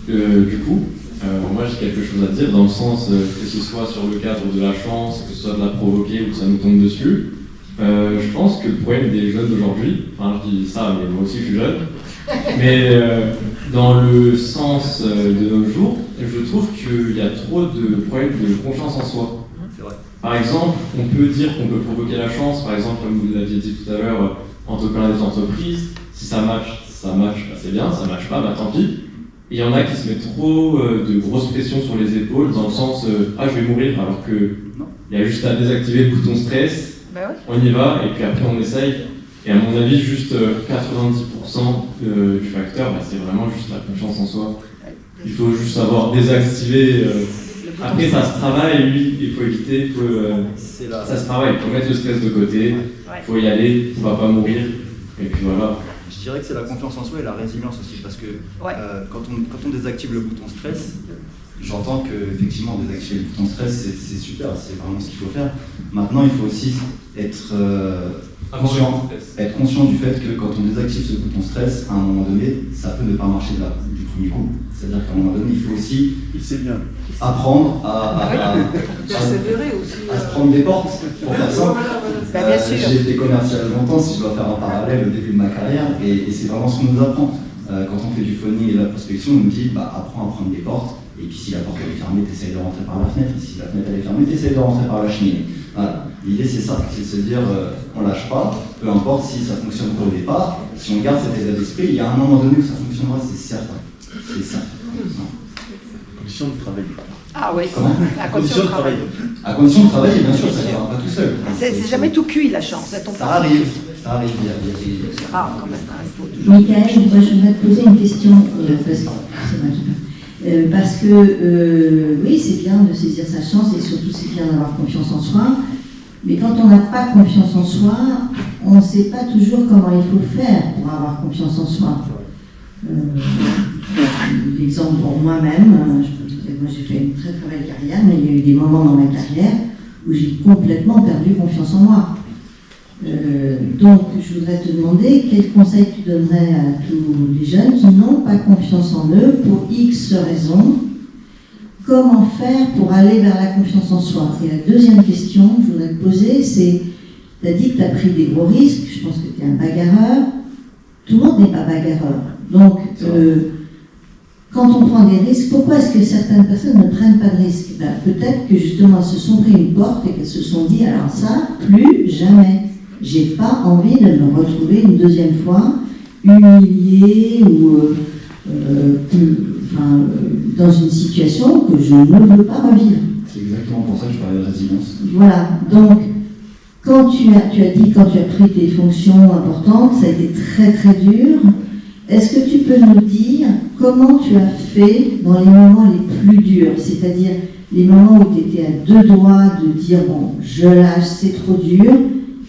Du coup, moi j'ai quelque chose à dire dans le sens que ce soit sur le cadre de la chance, que ce soit de la provoquer ou que ça nous tombe dessus. Je pense que le problème des jeunes d'aujourd'hui, enfin je dis ça, mais moi aussi je suis jeune, mais dans le sens de nos jours, je trouve qu'il y a trop de problèmes de confiance en soi. Par exemple, on peut dire qu'on peut provoquer la chance, par exemple, comme vous l'aviez dit tout à l'heure, entrepreneur des entreprises, si ça match, bah, c'est bien, ça match pas, bah tant pis. Et il y en a qui se mettent trop de grosses pressions sur les épaules, dans le sens je vais mourir, alors qu'il y a juste à désactiver le bouton stress, on y va, et puis après on essaye. Et à mon avis, juste 90% du facteur, bah, c'est vraiment juste la confiance en soi. Il faut juste savoir désactiver. Après, ça se travaille, lui, il faut éviter. Ça se travaille, il faut mettre le stress de côté, il faut y aller, on ne va pas mourir. Et puis voilà. Je dirais que c'est la confiance en soi et la résilience aussi, parce que quand on désactive le bouton stress, j'entends qu'effectivement désactiver le bouton stress, c'est super, c'est vraiment ce qu'il faut faire. Maintenant, il faut aussi être conscient du fait que quand on désactive ce bouton stress, à un moment donné, ça peut ne pas marcher du premier coup. C'est-à-dire qu'à un moment donné, il faut aussi apprendre à se prendre des portes, pour faire simple. J'ai été commercial longtemps, si je dois faire un parallèle au début de ma carrière, et c'est vraiment ce qu'on nous apprend. Quand on fait du phoning et de la prospection, on nous dit apprends à prendre des portes, et puis si la porte elle est fermée, tu essaies de rentrer par la fenêtre, et si la fenêtre elle est fermée, tu essaies de rentrer par la cheminée. Voilà. L'idée c'est ça, c'est de se dire on lâche pas, peu importe si ça fonctionne pour le départ, si on garde cet état d'esprit, il y a un moment donné où ça fonctionnera, c'est certain. C'est certain. Condition de travail. Ah oui, à condition de travail. À condition de travailler, bien sûr, ça ne viendra pas tout seul. C'est jamais tout cuit la chance, ça tombe pas. Ça arrive, C'est rare quand même, ça arrive. Michael, moi je voudrais te poser une question, parce que oui, c'est bien de saisir sa chance et surtout c'est bien d'avoir confiance en soi, mais quand on n'a pas confiance en soi, on ne sait pas toujours comment il faut faire pour avoir confiance en soi. L'exemple pour moi-même, moi j'ai fait une très très belle carrière, mais il y a eu des moments dans ma carrière où j'ai complètement perdu confiance en moi. Donc je voudrais te demander quel conseil tu donnerais à tous les jeunes qui n'ont pas confiance en eux pour X raisons. Comment faire pour aller vers la confiance en soi? Et la deuxième question que je voudrais te poser, c'est Tu as dit que tu as pris des gros risques, je pense que tu es un bagarreur. Tout le monde n'est pas bagarreur. Donc, quand on prend des risques, pourquoi est-ce que certaines personnes ne prennent pas de risques? Ben, peut-être que justement elles se sont pris une porte et qu'elles se sont dit, alors ça, plus jamais. J'ai pas envie de me retrouver une deuxième fois humiliée ou dans une situation que je ne veux pas revivre. C'est exactement pour ça que je parlais de résilience. Voilà, donc quand tu as dit, quand tu as pris tes fonctions importantes, ça a été très très dur. Est-ce que tu peux nous dire comment tu as fait dans les moments les plus durs, c'est-à-dire les moments où tu étais à deux doigts de dire bon, je lâche, c'est trop dur,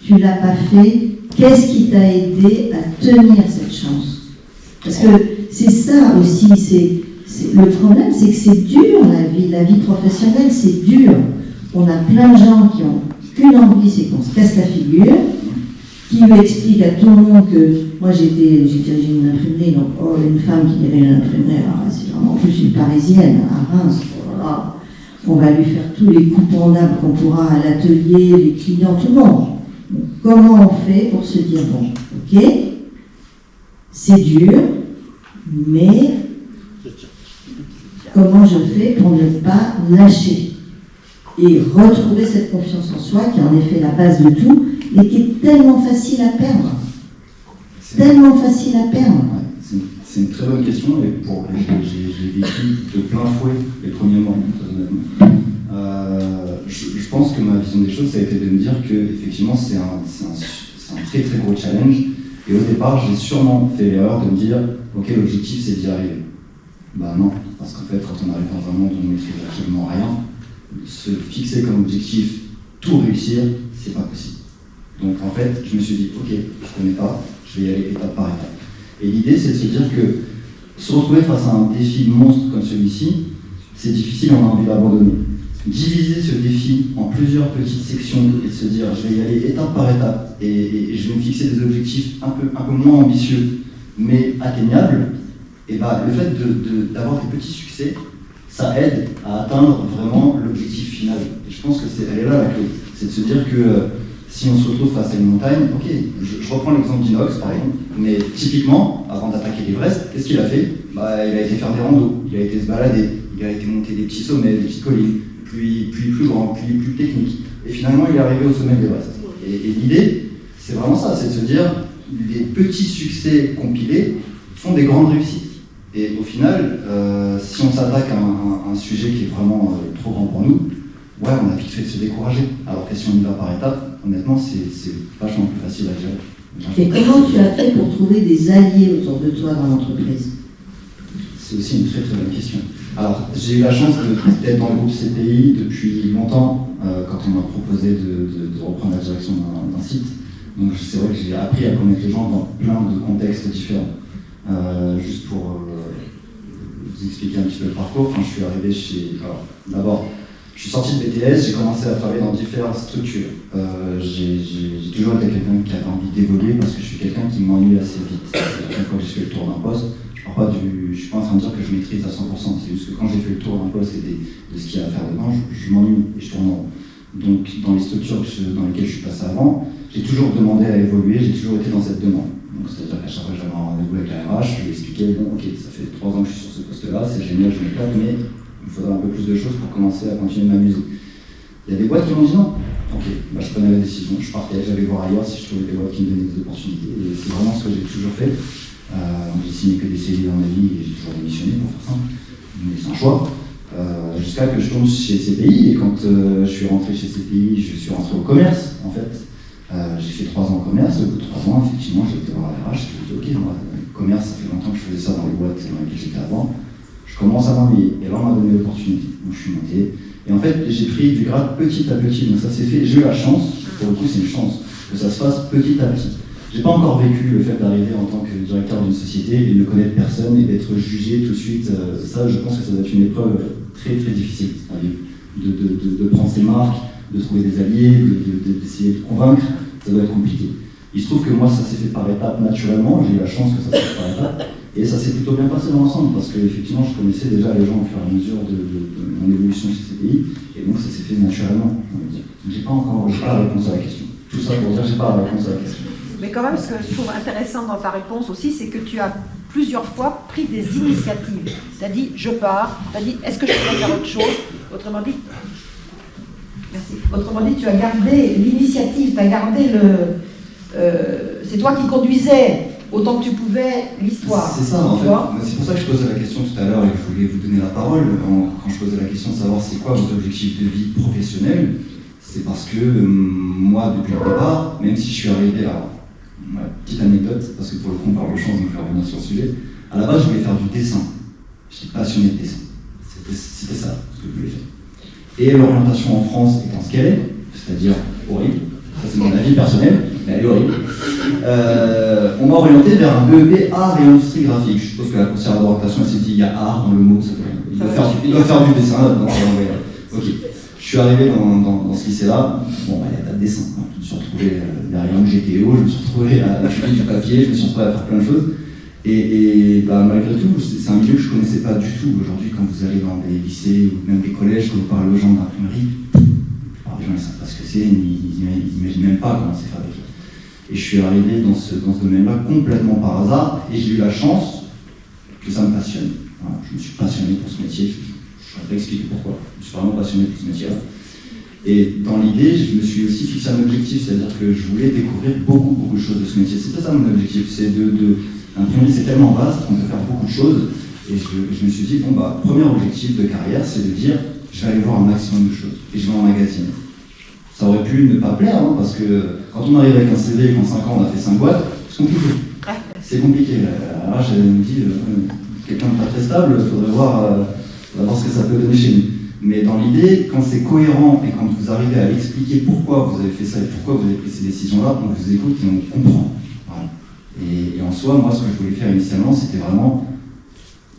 tu l'as pas fait, qu'est-ce qui t'a aidé à tenir cette chance? Parce que c'est ça aussi, le problème, c'est que c'est dur la vie professionnelle, c'est dur. On a plein de gens qui ont qu'une envie, c'est qu'on se casse la figure, qui lui explique à tout le monde que moi j'ai dirigé une imprimerie, donc une femme qui dirige une imprimerie, alors c'est vraiment en plus une parisienne à Reims, voilà. On va lui faire tous les coups pendables qu'on pourra à l'atelier, les clients, tout le monde. Donc, comment on fait pour se dire bon, ok, c'est dur, mais comment je fais pour ne pas lâcher et retrouver cette confiance en soi qui est en effet la base de tout, mais qui est tellement facile à perdre. Tellement facile à perdre. Ouais, c'est une très bonne question et j'ai vécu de plein fouet les premiers mois, très honnêtement. Je pense que ma vision des choses, ça a été de me dire que effectivement c'est un très très gros challenge. Et au départ, j'ai sûrement fait l'erreur de me dire ok, l'objectif c'est d'y arriver. Bah non, parce qu'en fait, quand on arrive dans un monde où on ne maîtrise absolument rien, se fixer comme objectif tout réussir, c'est pas possible. Donc en fait, je me suis dit, ok, je connais pas, je vais y aller étape par étape. Et l'idée, c'est de se dire que se retrouver face à un défi monstre comme celui-ci, c'est difficile, on a envie d'abandonner. Diviser ce défi en plusieurs petites sections et de se dire, je vais y aller étape par étape et je vais me fixer des objectifs un peu moins ambitieux, mais atteignables, et bah, le fait d'avoir des petits succès, ça aide à atteindre vraiment l'objectif final. Et je pense que elle est là la clé. C'est de se dire que si on se retrouve face à une montagne, ok, je reprends l'exemple d'Inox par exemple, mais typiquement, avant d'attaquer l'Everest, qu'est-ce qu'il a fait? Bah, il a été faire des randos, il a été se balader, il a été monter des petits sommets, des petites collines, puis plus grand, puis plus technique. Et finalement, il est arrivé au sommet de l'Everest. Et l'idée, c'est vraiment ça, c'est de se dire, les petits succès compilés font des grandes réussites. Et au final, si on s'attaque à un sujet qui est vraiment trop grand pour nous, ouais, on a vite fait de se décourager. Alors que si on y va par étapes, honnêtement, c'est vachement plus facile à gérer. Et comment tu as fait pour trouver des alliés autour de toi dans l'entreprise? C'est aussi une très très bonne question. Alors, j'ai eu la chance d'être dans le groupe CPI depuis longtemps, quand on m'a proposé de reprendre la direction d'un site. Donc c'est vrai que j'ai appris à connaître les gens dans plein de contextes différents. Juste pour vous expliquer un petit peu le parcours, quand je suis arrivé chez... Alors, d'abord, je suis sorti de BTS, j'ai commencé à travailler dans différentes structures. J'ai toujours été quelqu'un qui avait envie d'évoluer parce que je suis quelqu'un qui m'ennuie assez vite. Une fois que j'ai fait le tour d'un poste, je suis pas en train de dire que je maîtrise à 100%, c'est juste que quand j'ai fait le tour d'un poste et de ce qu'il y a à faire dedans, je m'ennuie et je tourne en rond. Donc dans les structures dans lesquelles je suis passé avant, j'ai toujours demandé à évoluer, j'ai toujours été dans cette demande. Donc c'est-à-dire qu'à chaque fois que j'avais un rendez-vous avec la RH, je lui expliquais, bon ok, ça fait 3 ans que je suis sur ce poste-là, c'est génial, je m'éclate, mais il me faudrait un peu plus de choses pour commencer à continuer de m'amuser. Il y a des boîtes qui m'ont dit non. Ok, bah, je prenais la décision, je partais, j'allais voir ailleurs si je trouvais des boîtes qui me donnaient des opportunités. Et c'est vraiment ce que j'ai toujours fait. J'ai signé que des CDI dans ma vie et j'ai toujours démissionné pour faire simple. Mais c'est un choix. Jusqu'à que je tombe chez CPI, et quand je suis rentré chez CPI, je suis rentré au commerce en fait. J'ai fait 3 ans au commerce, au bout de 3 ans, effectivement, j'ai été voir la RH, je me suis dit ok, moi, le commerce, ça fait longtemps que je faisais ça dans les boîtes dans lesquelles j'étais avant. Je commence à m'ennuyer. Et là, on m'a donné l'opportunité. Donc je suis monté. Et en fait, j'ai pris du grade petit à petit. Donc ça s'est fait, j'ai eu la chance, pour le coup c'est une chance, que ça se fasse petit à petit. J'ai pas encore vécu le fait d'arriver en tant que directeur d'une société et de ne connaître personne et d'être jugé tout de suite. Ça, je pense que ça doit être une épreuve très très difficile à vivre. De prendre ses marques, de trouver des alliés, d'essayer de convaincre, ça doit être compliqué. Il se trouve que moi ça s'est fait par étapes naturellement, j'ai eu la chance que ça se fasse par étapes. Et ça s'est plutôt bien passé dans l'ensemble, parce que effectivement je connaissais déjà les gens au fur et à mesure de mon évolution chez CPI, et donc ça s'est fait naturellement, on va dire. J'ai pas la réponse à la question. Tout ça pour dire que je n'ai pas la réponse à la question. Mais quand même, ce que je trouve intéressant dans ta réponse aussi, c'est que tu as plusieurs fois pris des initiatives. Tu as dit, je pars, tu as dit, est-ce que je peux faire autre chose? Autrement dit, merci. Autrement dit, tu as gardé l'initiative, tu as gardé c'est toi qui conduisais autant que tu pouvais l'histoire. C'est ça, en fait. C'est pour ça que je posais la question tout à l'heure et que je voulais vous donner la parole. Quand je posais la question de savoir c'est quoi vos objectifs de vie professionnels, c'est parce que moi, depuis le départ, même si je suis arrivé à... petite anecdote, parce que pour le coup, on parle de chance, donc je vais revenir sur le sujet. À la base, je voulais faire du dessin. J'étais passionné de dessin. C'était ça, ce que je voulais faire. Et l'orientation en France étant ce qu'elle est, c'est-à-dire horrible, ça c'est mon avis personnel, mais elle est horrible, on m'a orienté vers un BEP art et industrie graphique. Je suppose que la conseillère d'orientation s'est dit, il y a art dans le mot, il doit faire du dessin là-dedans. Ok. Je suis arrivé dans ce lycée-là, bon, il n'y a pas de dessin. Hein. Je me suis retrouvé derrière un GTO, je me suis retrouvé à faire du papier, je me suis retrouvé à faire plein de choses. Et malgré tout, c'est un milieu que je ne connaissais pas du tout. Aujourd'hui, quand vous allez dans des lycées ou même des collèges, quand vous parlez aux gens d'imprimerie, les gens ne savent pas ce que c'est, ils n'imaginent même pas comment c'est fabriqué. Et je suis arrivé dans ce domaine-là complètement par hasard, et j'ai eu la chance que ça me passionne. Voilà, je me suis passionné pour ce métier. Je ne saurais pas expliquer pourquoi. Je suis vraiment passionné pour ce métier-là. Et dans l'idée, je me suis aussi fixé un objectif, c'est-à-dire que je voulais découvrir beaucoup de choses de ce métier. C'était ça mon objectif, c'est l'imprimerie, c'est tellement vaste qu'on peut faire beaucoup de choses. Et je me suis dit, bon, premier objectif de carrière, c'est de dire, je vais aller voir un maximum de choses, et je vais emmagasiner. Ça aurait pu ne pas plaire, hein, parce que quand on arrive avec un CV et qu'en 5 ans on a fait 5 boîtes, c'est compliqué. C'est compliqué. Alors je me dis, quelqu'un de pas très stable, il faudrait voir ce que ça peut donner chez nous. Mais dans l'idée, quand c'est cohérent et quand vous arrivez à expliquer pourquoi vous avez fait ça et pourquoi vous avez pris ces décisions-là, on vous écoute et on comprend. Voilà. Et en soi, moi, ce que je voulais faire initialement, c'était vraiment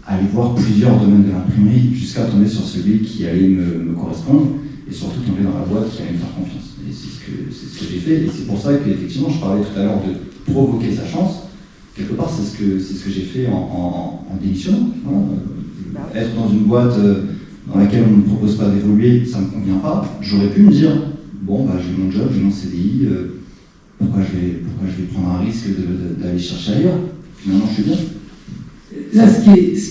aller voir plusieurs domaines de l'imprimerie jusqu'à tomber sur celui qui allait me correspondre et surtout tomber dans la boîte qui allait me faire confiance. Et c'est ce que j'ai fait. Et c'est pour ça qu'effectivement, je parlais tout à l'heure de provoquer sa chance. Quelque part, c'est ce que j'ai fait en démissionnant. Voilà. Être dans une boîte dans laquelle on ne me propose pas d'évoluer, ça ne me convient pas. J'aurais pu me dire, bon, j'ai mon job, j'ai mon CDI, pourquoi je vais prendre un risque d'aller chercher ailleurs? Finalement, je suis bien. Là, ce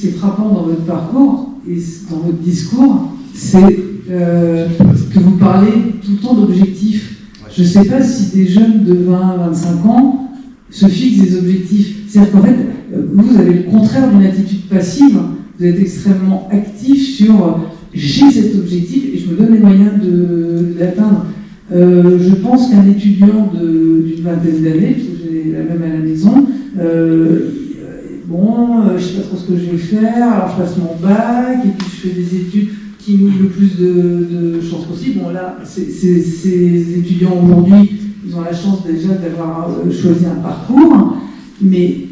qui est frappant dans votre parcours et dans votre discours, c'est que vous parlez tout le temps d'objectifs. Je ne sais pas si des jeunes de 20-25 ans se fixent des objectifs. C'est-à-dire qu'en fait, vous avez le contraire d'une attitude passive. Vous êtes extrêmement actif sur j'ai cet objectif et je me donne les moyens de l'atteindre. Je pense qu'un étudiant d'une vingtaine d'années, parce que j'ai la même à la maison, je ne sais pas trop ce que je vais faire, alors je passe mon bac et puis je fais des études qui m'ouvrent le plus de chances possible. Bon là, ces étudiants aujourd'hui, ils ont la chance déjà d'avoir choisi un parcours, mais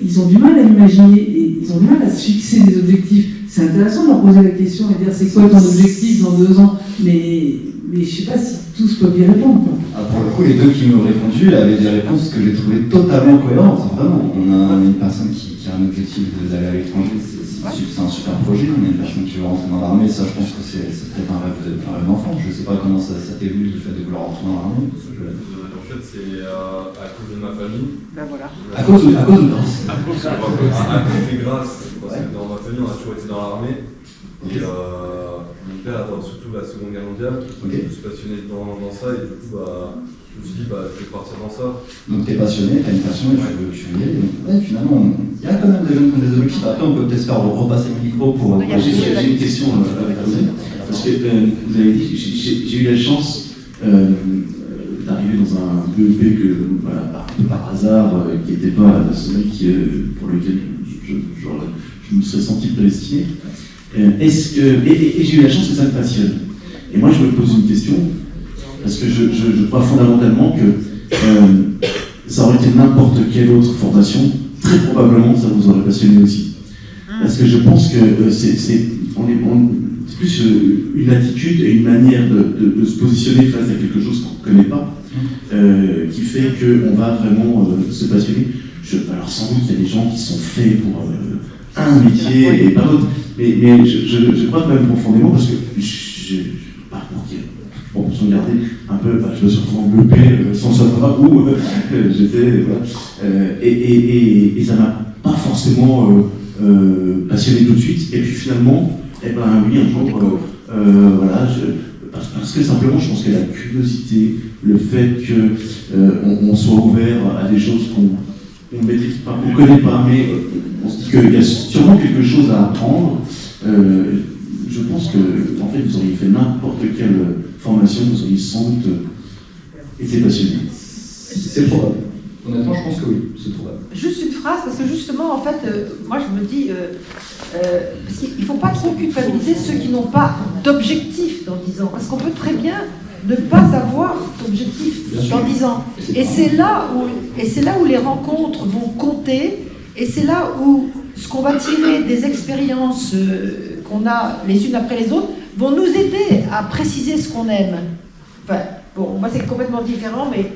ils ont du mal à imaginer et ils ont du mal à se fixer des objectifs. C'est intéressant de leur poser la question et dire c'est quoi ton objectif dans 2 ans, mais je ne sais pas si tous peuvent y répondre. Pour le coup, les deux qui m'ont répondu avaient des réponses que j'ai trouvées totalement cohérentes. Vraiment, on a une personne qui a un objectif d'aller à l'étranger, c'est un super projet. On a une personne qui veut rentrer dans l'armée, ça je pense que c'est peut-être un rêve d'enfant. Je ne sais pas comment ça t'est venu le fait de vouloir rentrer dans l'armée. En fait, c'est à cause de ma famille. Ben voilà. À cause de grâce. À cause de grâce. Parce que dans ma famille, on a toujours été dans l'armée. Et mon père, surtout la Seconde Guerre mondiale, je me suis passionné dans ça et du coup, je me suis dit, je vais partir dans ça. Donc tu es passionné, tu as une passion et tu veux y aller. Ouais, finalement, il y a quand même des jeunes qui ont des objectifs. Après, on peut peut-être faire repasser le micro pour... J'ai une question à poser. Parce que vous avez dit, j'ai eu la chance d'arriver dans un BEP que, un peu par hasard, qui n'était pas celui pour lequel je me serais senti prédestiné. Et j'ai eu la chance que ça me passionne. Et moi, je me pose une question, parce que je crois fondamentalement que ça aurait été n'importe quelle autre formation, très probablement ça vous aurait passionné aussi. Parce que je pense que c'est plus une attitude et une manière de se positionner face à quelque chose qu'on ne connaît pas, qui fait qu'on va vraiment se passionner. Alors sans doute il y a des gens qui sont faits pour un métier et pas d'autres, mais je crois que même profondément, parce que je parcours qui est bon, pour s'en garder un peu, je me suis retrouvé en BEP sans savoir où j'étais, voilà. Et ça m'a pas forcément passionné tout de suite. Et puis finalement, oui, un jour, voilà, parce que simplement, je pense que la curiosité, le fait qu'on soit ouvert à des choses qu'on ne connaît pas, mais on se dit qu'il y a sûrement quelque chose à apprendre. Je pense que, en fait, vous auriez fait n'importe quelle formation, vous auriez sans doute été passionné. C'est probable. Honnêtement, je pense que oui, c'est probable. Juste une phrase, parce que justement, en fait, moi je me dis, parce qu'il ne faut pas trop culpabiliser ceux qui n'ont pas d'objectif dans 10 ans, parce qu'on peut très bien ne pas avoir d'objectif dans 10 ans. Et c'est là où les rencontres vont compter, et c'est là où ce qu'on va tirer des expériences qu'on a les unes après les autres vont nous aider à préciser ce qu'on aime. Enfin, bon, moi c'est complètement différent, mais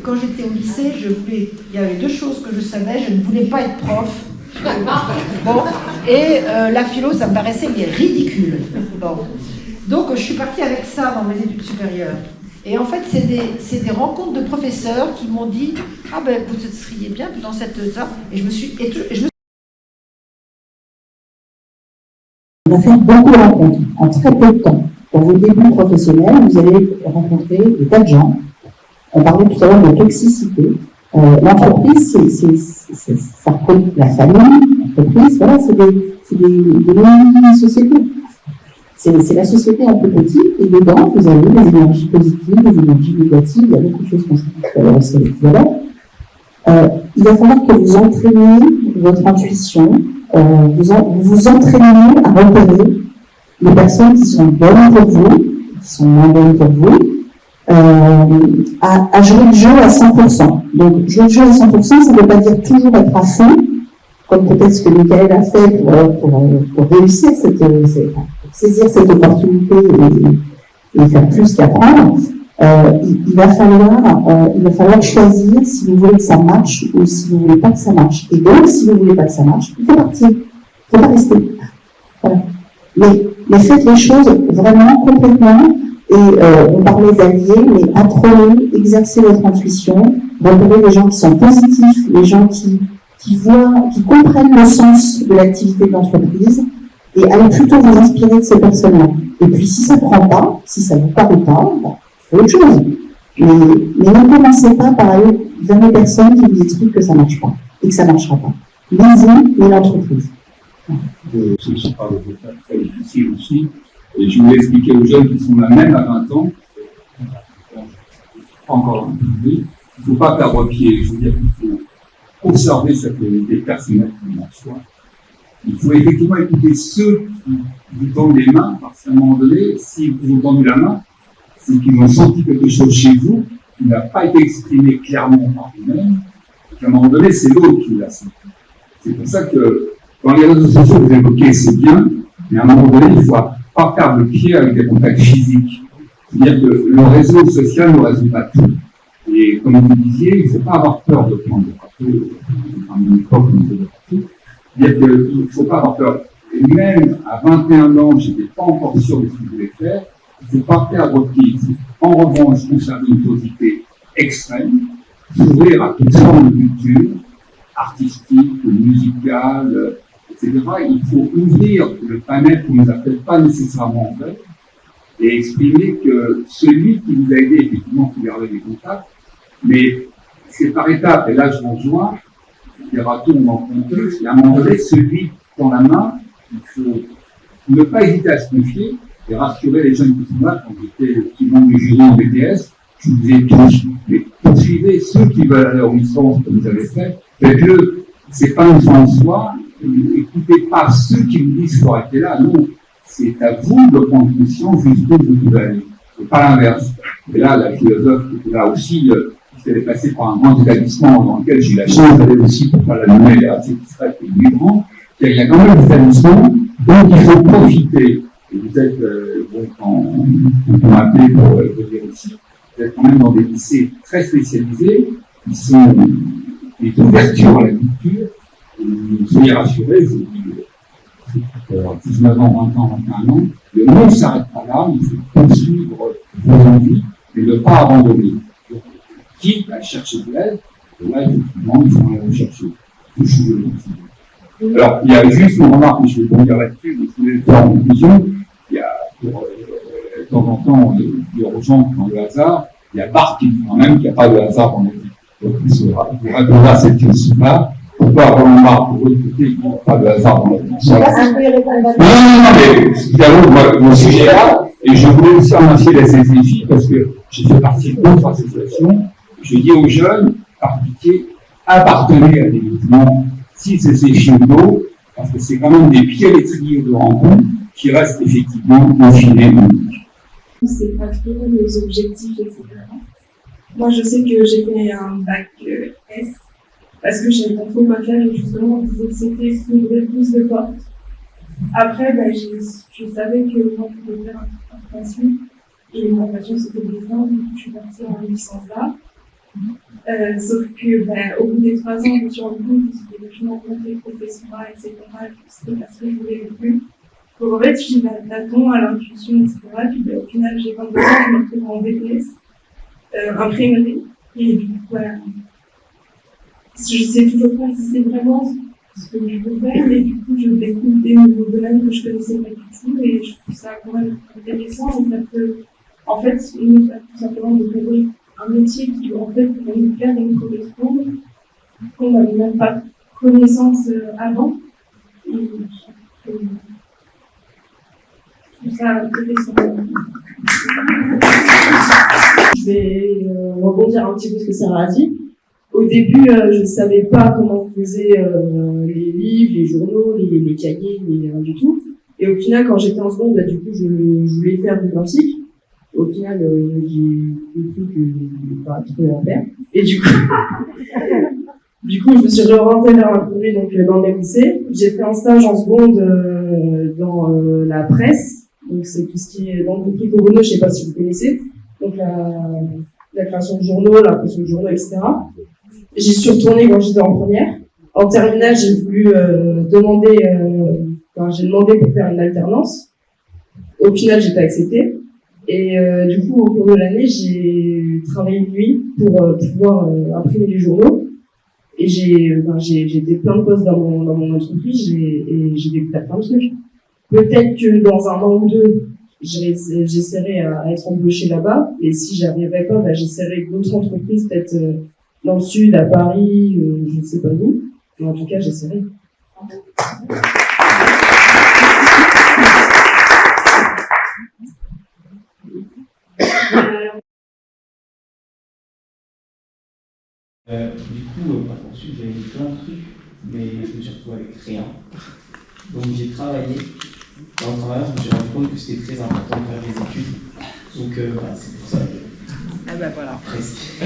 quand j'étais au lycée, il y avait 2 choses que je savais. Je ne voulais pas être prof. Bon, et la philo, ça me paraissait ridicule. Bon. Donc je suis partie avec ça dans mes études supérieures. Et en fait, c'est des rencontres de professeurs qui m'ont dit « Ah ben, vous seriez bien dans cette... » Et je me suis... On a fait beaucoup de rencontres en très peu de temps. Dans vos débuts professionnels, vous allez rencontrer des tas de gens. On parlait tout à l'heure de toxicité. L'entreprise, ça reconnaît la famille, l'entreprise, voilà, c'est des mini-sociétés. C'est la société un peu petite, et dedans, vous avez des énergies positives, des énergies négatives, il y a beaucoup de choses qu'on s'est dit tout à l'heure. Il va falloir que vous entraîniez votre intuition, vous entraîniez à repérer les personnes qui sont bonnes pour vous, qui sont moins bonnes pour vous, à jouer le jeu à 100%. Donc, jouer le jeu à 100%, ça ne veut pas dire toujours être à fond, comme peut-être ce que Michael a fait pour réussir pour saisir cette opportunité et faire plus qu'apprendre. Il va falloir choisir si vous voulez que ça marche ou si vous voulez pas que ça marche. Et donc, si vous voulez pas que ça marche, il faut partir. Il faut pas rester. Voilà. Mais faites les choses vraiment complètement. Et on parlait d'alliés, mais apprenez, exercez votre intuition, repérez les gens qui sont positifs, les gens qui comprennent le sens de l'activité de l'entreprise, et allez plutôt vous inspirer de ces personnes-là. Et puis si ça ne prend pas, si ça ne vous parle pas, c'est autre chose. Mais ne commencez pas par aller vers les personnes qui vous expliquent que ça ne marche pas, et que ça ne marchera pas. Ni vous, ni l'entreprise. Ce ne sont pas des étapes très difficiles aussi. Et je voulais expliquer aux jeunes qui sont là même à 20 ans, pas encore il ne faut pas perdre pied. Je veux dire qu'il faut observer cette réalité personnelle qui est en soi. Il faut effectivement écouter ceux qui vous tendent les mains, parce qu'à un moment donné, si vous ont tendu la main, c'est qu'ils ont senti quelque chose chez vous qui n'a pas été exprimé clairement par vous-même, et qu'à un moment donné, c'est l'autre qui l'a senti. C'est pour ça que dans les réseaux sociaux, vous évoquez, c'est bien, mais à un moment donné, il faut pas perdre le pied avec des contacts physiques. C'est-à-dire que le réseau social ne résout pas tout. Et comme vous disiez, il ne faut pas avoir peur de prendre des photos, à une époque, on faisait partout. C'est-à-dire qu'il ne faut pas avoir peur. Et même à 21 ans, je n'étais pas encore sûr de ce que je voulais faire. Il ne faut pas perdre pied. Il faut en revanche conserver une curiosité extrême, s'ouvrir à toute forme de culture, artistique, musicale, etc. Il faut ouvrir le panel qu'on ne nous appelle pas nécessairement en fait, et exprimer que celui qui vous a aidé, effectivement, il faut garder des contacts, mais c'est par étapes, et là je m'en rejoins, les râteaux on en compte plus, et à un moment donné, celui dans la main, il faut ne pas hésiter à se confier et rassurer les jeunes qui sont là. Quand j'étais membre du jury en BTS, je vous disais tous, mais poursuivez ceux qui veulent aller en licence, comme vous avez fait, faites-le, c'est pas une fin en soi, écoutez pas ceux qui vous disent qu'il faut arrêter là, non, c'est à vous de prendre conscience jusqu'où vous pouvez aller, et pas l'inverse. Et là, la philosophe qui était là aussi, qui est passée par un grand établissement dans lequel j'ai eu la chance d'aller aussi pour faire la nommer, elle est assez discrète et libre. Il y a quand même des établissements dont il faut profiter. Et vous êtes, quand on m'a appelé pour le dire aussi, vous êtes quand même dans des lycées très spécialisés, qui sont des ouvertures à la culture. Soyez rassurés, je vous dis, 19 ans, 20 ans, 21 ans, le monde ne s'arrête pas là, il faut poursuivre vos envies et ne pas abandonner. Quitte à chercher de l'aide, et là, effectivement, il faut aller rechercher. Alors, il y a juste une remarque, mais je vais bondir là-dessus, mais je voulais le faire en conclusion. Il y a, de temps en temps, plusieurs gens dans le hasard. Il y a Barthes qui dit quand même qu'il n'y a pas de hasard dans la vie. Donc, il répondra à cette question-là. Pourquoi Roland Barthes, pour l'autre côté, il n'y a pas de hasard dans la vie? Je ne sais pas si je peux y répondre. Non, mais évidemment, mon sujet est là, et je voulais aussi remercier la CCJ parce que j'ai fait partie d'autres associations. Je dis aux jeunes, par pitié, appartenez à des mouvements, si c'est ces FIODO, parce que c'est quand même des pieds l'étrier devant vous qui restent effectivement confinés. C'est pas trop nos objectifs, etc. Moi, je sais que j'ai fait un bac S parce que je savais pas trop quoi faire et justement, on disait que c'était s'ouvrir plus de portes. Après, je savais que moi, je pouvais faire une formation et ma passion, c'était le dessin, donc je suis partie en licence là. Sauf que, au bout des 3 ans, je me suis rendu compte que c'était vachement compté, professorat, etc. C'était parce que je voulais le plus. Donc en fait, j'ai l'attends à l'intuition, etc. Puis au final, j'ai 22 ans, je me retrouve en BTS, imprimerie. Et du coup, voilà. Je sais toujours pas si c'est vraiment ce que je veux faire, mais du coup, je découvre des nouveaux domaines que je connaissais pas du tout. Et je trouve ça quand même intéressant. Et ça peut, en fait, nous faire tout simplement découvrir un métier qui, en fait, va nous plaire et nous correspondre, qu'on n'avait même pas connaissance avant. Et je trouve ça intéressant. Je vais rebondir un petit peu sur ce que Sarah a dit. Au début, je ne savais pas comment on faisait les livres, les journaux, les cahiers, rien du tout. Et au final, quand j'étais en seconde, du coup, je voulais faire du graphique. Au final, j'ai compris que je n'avais pas trop à faire. Et du coup, je me suis réorientée vers l'imprimerie, donc dans le même lycée. J'ai fait un stage en seconde dans la presse. Donc c'est tout ce qui est dans le groupe Ricobono, je ne sais pas si vous connaissez. Donc la création de journaux, l'impression de journaux, etc. J'y suis retournée quand j'étais en première. En terminale, j'ai voulu j'ai demandé pour faire une alternance. Au final, j'ai pas accepté. Et du coup, au cours de l'année, j'ai travaillé de nuit pour pouvoir imprimer les journaux. Et j'ai des plein de postes dans mon entreprise et j'ai découvert plein de trucs. Peut-être que dans un an ou deux, j'essaierai à être embauchée là-bas. Et si j'y arriverai pas, j'essaierai d'autres entreprises, peut-être dans le sud, à Paris, je ne sais pas où. Mais en tout cas, j'essaierai. Du coup, ensuite j'avais plein de trucs, mais je me suis retrouvé avec rien. Donc j'ai travaillé. En travaillant, je me suis rendu compte que c'était très important de faire des études. Donc voilà, c'est pour ça que. Ah ben voilà. Presque.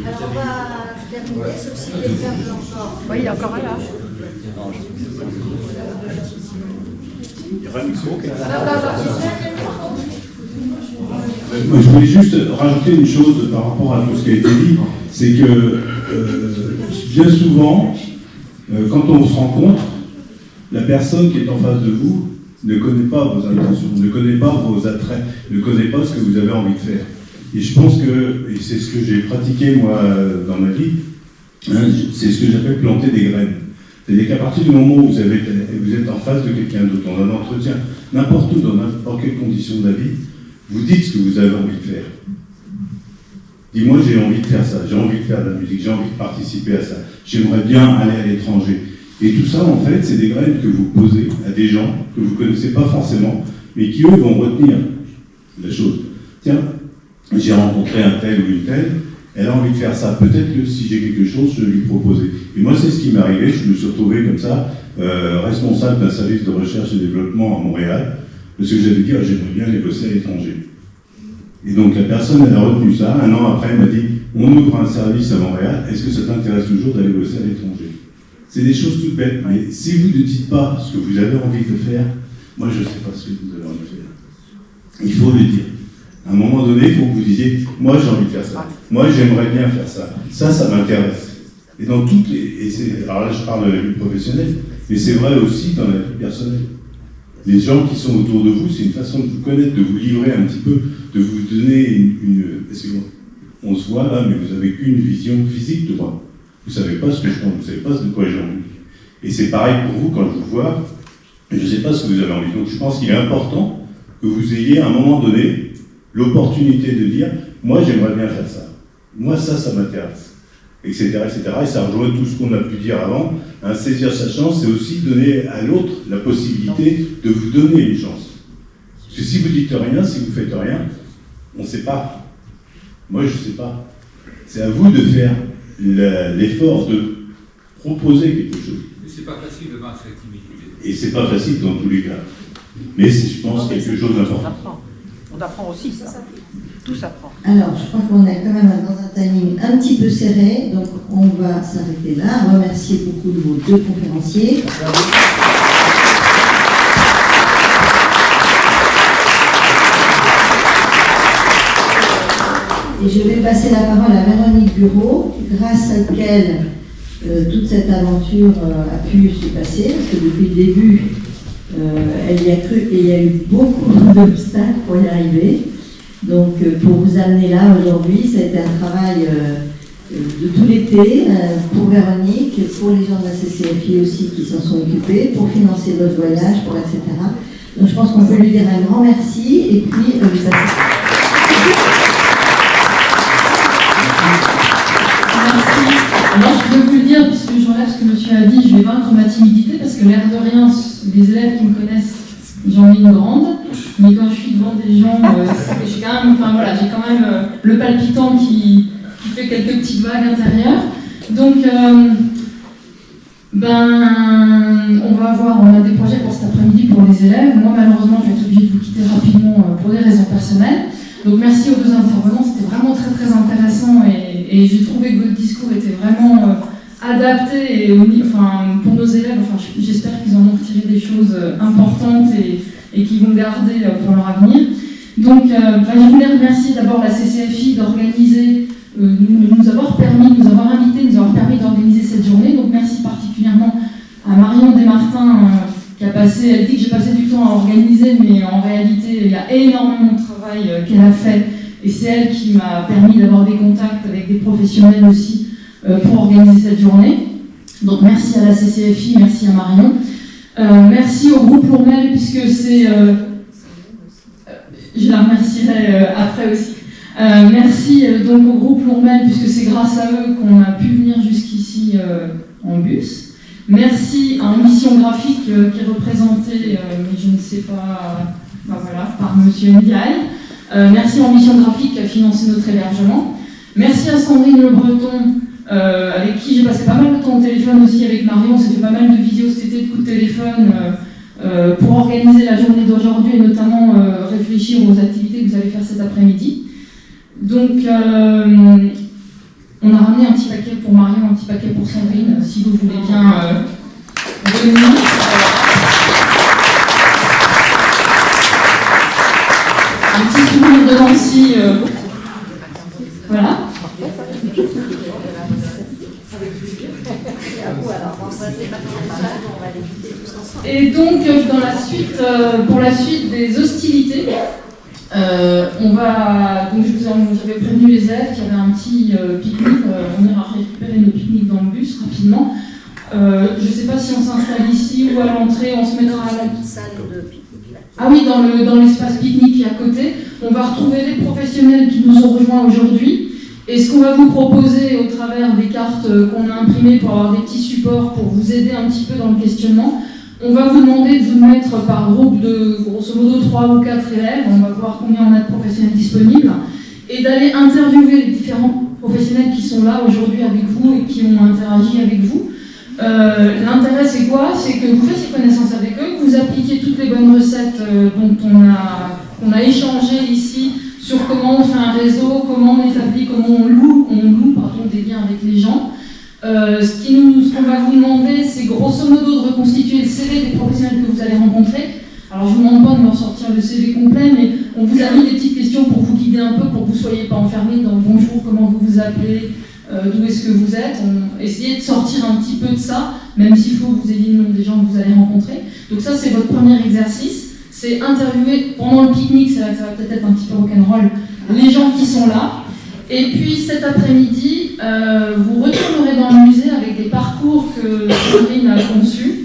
Alors on va terminer, sauf si quelqu'un veut encore. Oui, il y a encore un là. Il y aura un micro. Moi, je voulais juste rajouter une chose par rapport à tout ce qui a été dit, c'est que bien souvent, quand on se rencontre, la personne qui est en face de vous ne connaît pas vos intentions, ne connaît pas vos attraits, ne connaît pas ce que vous avez envie de faire. Et je pense que, et c'est ce que j'ai pratiqué moi dans ma vie, c'est ce que j'appelle planter des graines. C'est-à-dire qu'à partir du moment où vous êtes en face de quelqu'un d'autre, dans un entretien, n'importe où, dans n'importe quelle condition de la vie, vous dites ce que vous avez envie de faire. Dis-moi, j'ai envie de faire ça, j'ai envie de faire de la musique, j'ai envie de participer à ça, j'aimerais bien aller à l'étranger. Et tout ça, en fait, c'est des graines que vous posez à des gens que vous ne connaissez pas forcément, mais qui, eux, vont retenir la chose. Tiens, j'ai rencontré un tel ou une telle, elle a envie de faire ça. Peut-être que si j'ai quelque chose, je vais lui proposer. Et moi, c'est ce qui m'est arrivé. Je me suis retrouvé comme ça, responsable d'un service de recherche et développement à Montréal, parce que j'avais dit, j'aimerais bien aller bosser à l'étranger. Et donc la personne, elle a retenu ça. Un an après, elle m'a dit, on ouvre un service à Montréal, est-ce que ça t'intéresse toujours d'aller bosser à l'étranger? C'est des choses toutes bêtes, mais si vous ne dites pas ce que vous avez envie de faire, moi je ne sais pas ce que vous avez envie de faire. Il faut le dire. À un moment donné, il faut que vous disiez, moi j'ai envie de faire ça, moi j'aimerais bien faire ça, ça m'intéresse. Et dans toutes les... alors là je parle de la vie professionnelle, mais c'est vrai aussi dans la vie personnelle. Les gens qui sont autour de vous, c'est une façon de vous connaître, de vous livrer un petit peu, de vous donner une parce qu'on se voit là, mais vous n'avez qu'une vision physique de moi. Vous ne savez pas ce que je pense, vous ne savez pas de quoi j'ai envie. Et c'est pareil pour vous quand je vous vois, je ne sais pas ce que vous avez envie. Donc je pense qu'il est important que vous ayez à un moment donné l'opportunité de dire, moi j'aimerais bien faire ça. Moi ça m'intéresse. Etc., etc. Et ça rejoint tout ce qu'on a pu dire avant. Saisir sa chance, c'est aussi donner à l'autre la possibilité de vous donner une chance. Parce que si vous dites rien, si vous faites rien, on ne sait pas. Moi, je ne sais pas. C'est à vous de faire l'effort de proposer quelque chose. Mais c'est pas facile de vaincre cette timidité. Et c'est pas facile dans tous les cas. Mais c'est, je pense, quelque chose d'important. On apprend aussi ça. Tout s'apprend. Alors, je crois qu'on est quand même dans un timing un petit peu serré, donc on va s'arrêter là. Remercier beaucoup de vos deux conférenciers. Et je vais passer la parole à Véronique Bureau, grâce à laquelle toute cette aventure a pu se passer, parce que depuis le début, elle y a cru et il y a eu beaucoup d'obstacles pour y arriver. Donc, pour vous amener là aujourd'hui, ça a été un travail de tout l'été pour Véronique, pour les gens de la CCFI aussi qui s'en sont occupés, pour financer votre voyage, pour etc. Donc, je pense qu'on peut lui dire un grand merci et puis Alors, je peux plus le dire, puisque je relève ce que monsieur a dit, je vais vaincre ma timidité, parce que l'air de rien, les élèves qui me connaissent, j'en ai une grande, mais quand je suis devant des gens, j'ai quand même, j'ai quand même le palpitant qui fait quelques petites vagues intérieures. Donc, on a des projets pour cet après-midi pour les élèves. Moi, malheureusement, je vais être obligée de vous quitter rapidement pour des raisons personnelles. Donc, merci aux deux intervenants, c'était vraiment très très intéressant et j'ai trouvé que votre discours était vraiment adapté et pour nos élèves. J'espère qu'ils en ont retiré des choses importantes et qu'ils vont garder pour leur avenir. Donc, je voulais remercier d'abord la CCFI d'organiser, nous avoir invité, nous avoir permis d'organiser cette journée. Donc, merci particulièrement à Marion Desmartins qui a passé, elle dit que j'ai passé du temps à organiser, mais en réalité, il y a énormément de travail qu'elle a fait et c'est elle qui m'a permis d'avoir des contacts avec des professionnels aussi pour organiser cette journée. Donc, merci à la CCFI, merci à Marion. Merci au groupe Lourmel, puisque c'est... je la remercierai après aussi. Merci donc au groupe Lourmel, puisque c'est grâce à eux qu'on a pu venir jusqu'ici en bus. Merci à Ambition Graphique qui est représenté, mais je ne sais pas, par monsieur Ndiaye. Merci à Ambition Graphique qui a financé notre hébergement. Merci à Sandrine Le Breton, avec qui j'ai passé pas mal de temps au téléphone aussi avec Marion. On s'est fait pas mal de vidéos cet été, de coups de téléphone pour organiser la journée d'aujourd'hui et notamment réfléchir aux activités que vous allez faire cet après-midi. Donc, on a ramené un petit paquet pour Marion, un petit paquet pour Sandrine, si vous voulez bien venir. Un petit souvenir de Nancy. Voilà. Et donc, dans la suite, pour la suite des hostilités, j'avais prévenu les élèves qu'il y avait un petit pique-nique. On ira récupérer nos pique-niques dans le bus rapidement. Je ne sais pas si on s'installe ici ou à l'entrée, on se mettra à la salle de pique-nique. Ah oui, dans l'espace pique-nique qui est à côté. On va retrouver les professionnels qui nous ont rejoints aujourd'hui. Et ce qu'on va vous proposer au travers des cartes qu'on a imprimées pour avoir des petits supports pour vous aider un petit peu dans le questionnement, on va vous demander de vous mettre par groupe de grosso modo 3 ou 4 élèves, on va voir combien on a de professionnels disponibles, et d'aller interviewer les différents professionnels qui sont là aujourd'hui avec vous et qui ont interagi avec vous. L'intérêt c'est quoi? C'est que vous fassiez connaissance avec eux, que vous appliquiez toutes les bonnes recettes dont on a échangé ici sur comment on fait un réseau, comment on établit, comment on loue des liens avec les gens. Ce qu'on va vous demander, c'est grosso modo de reconstituer le CV des professionnels que vous allez rencontrer. Alors je ne vous demande pas de me ressortir le CV complet, mais On vous a mis des petites questions pour vous guider un peu, pour que vous ne soyez pas enfermés dans bonjour, comment vous vous appelez, d'où est-ce que vous êtes. On essayait de sortir un petit peu de ça, même s'il faut que vous ayez le nom des gens que vous allez rencontrer. Donc ça, c'est votre premier exercice. C'est interviewer pendant le pique-nique, ça va peut-être être un petit peu rock'n'roll, les gens qui sont là. Et puis cet après-midi, vous retournerez dans le musée avec des parcours que Sandrine a conçus.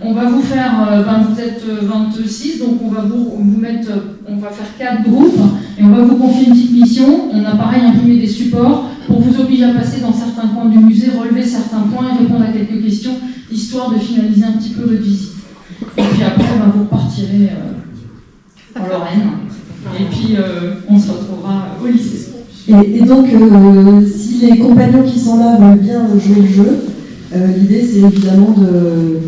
On va vous faire, vous êtes 26, donc on va vous mettre, on va faire 4 groupes et on va vous confier une petite mission. On a pareil imprimé des supports pour vous obliger à passer dans certains coins du musée, relever certains points et répondre à quelques questions, histoire de finaliser un petit peu votre visite. Et puis après, vous repartirez en Lorraine. Et puis on se retrouvera au lycée. Et donc, si les compagnons qui sont là veulent bien jouer le jeu, l'idée c'est évidemment de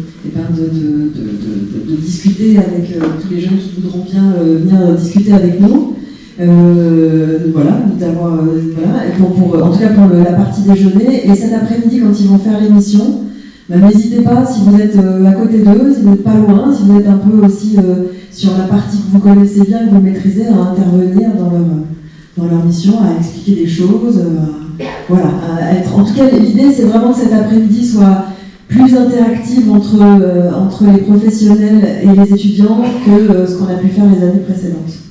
discuter avec tous les jeunes qui voudront bien venir discuter avec nous. Voilà, d'avoir, voilà. Et en tout cas pour la partie déjeuner. Et cet après-midi, quand ils vont faire l'émission, n'hésitez pas, si vous êtes à côté d'eux, si vous n'êtes pas loin, si vous êtes un peu aussi sur la partie que vous connaissez bien, que vous maîtrisez, à intervenir dans leur mission, à expliquer des choses, voilà, à être. En tout cas, l'idée, c'est vraiment que cet après-midi soit plus interactive entre les professionnels et les étudiants que ce qu'on a pu faire les années précédentes.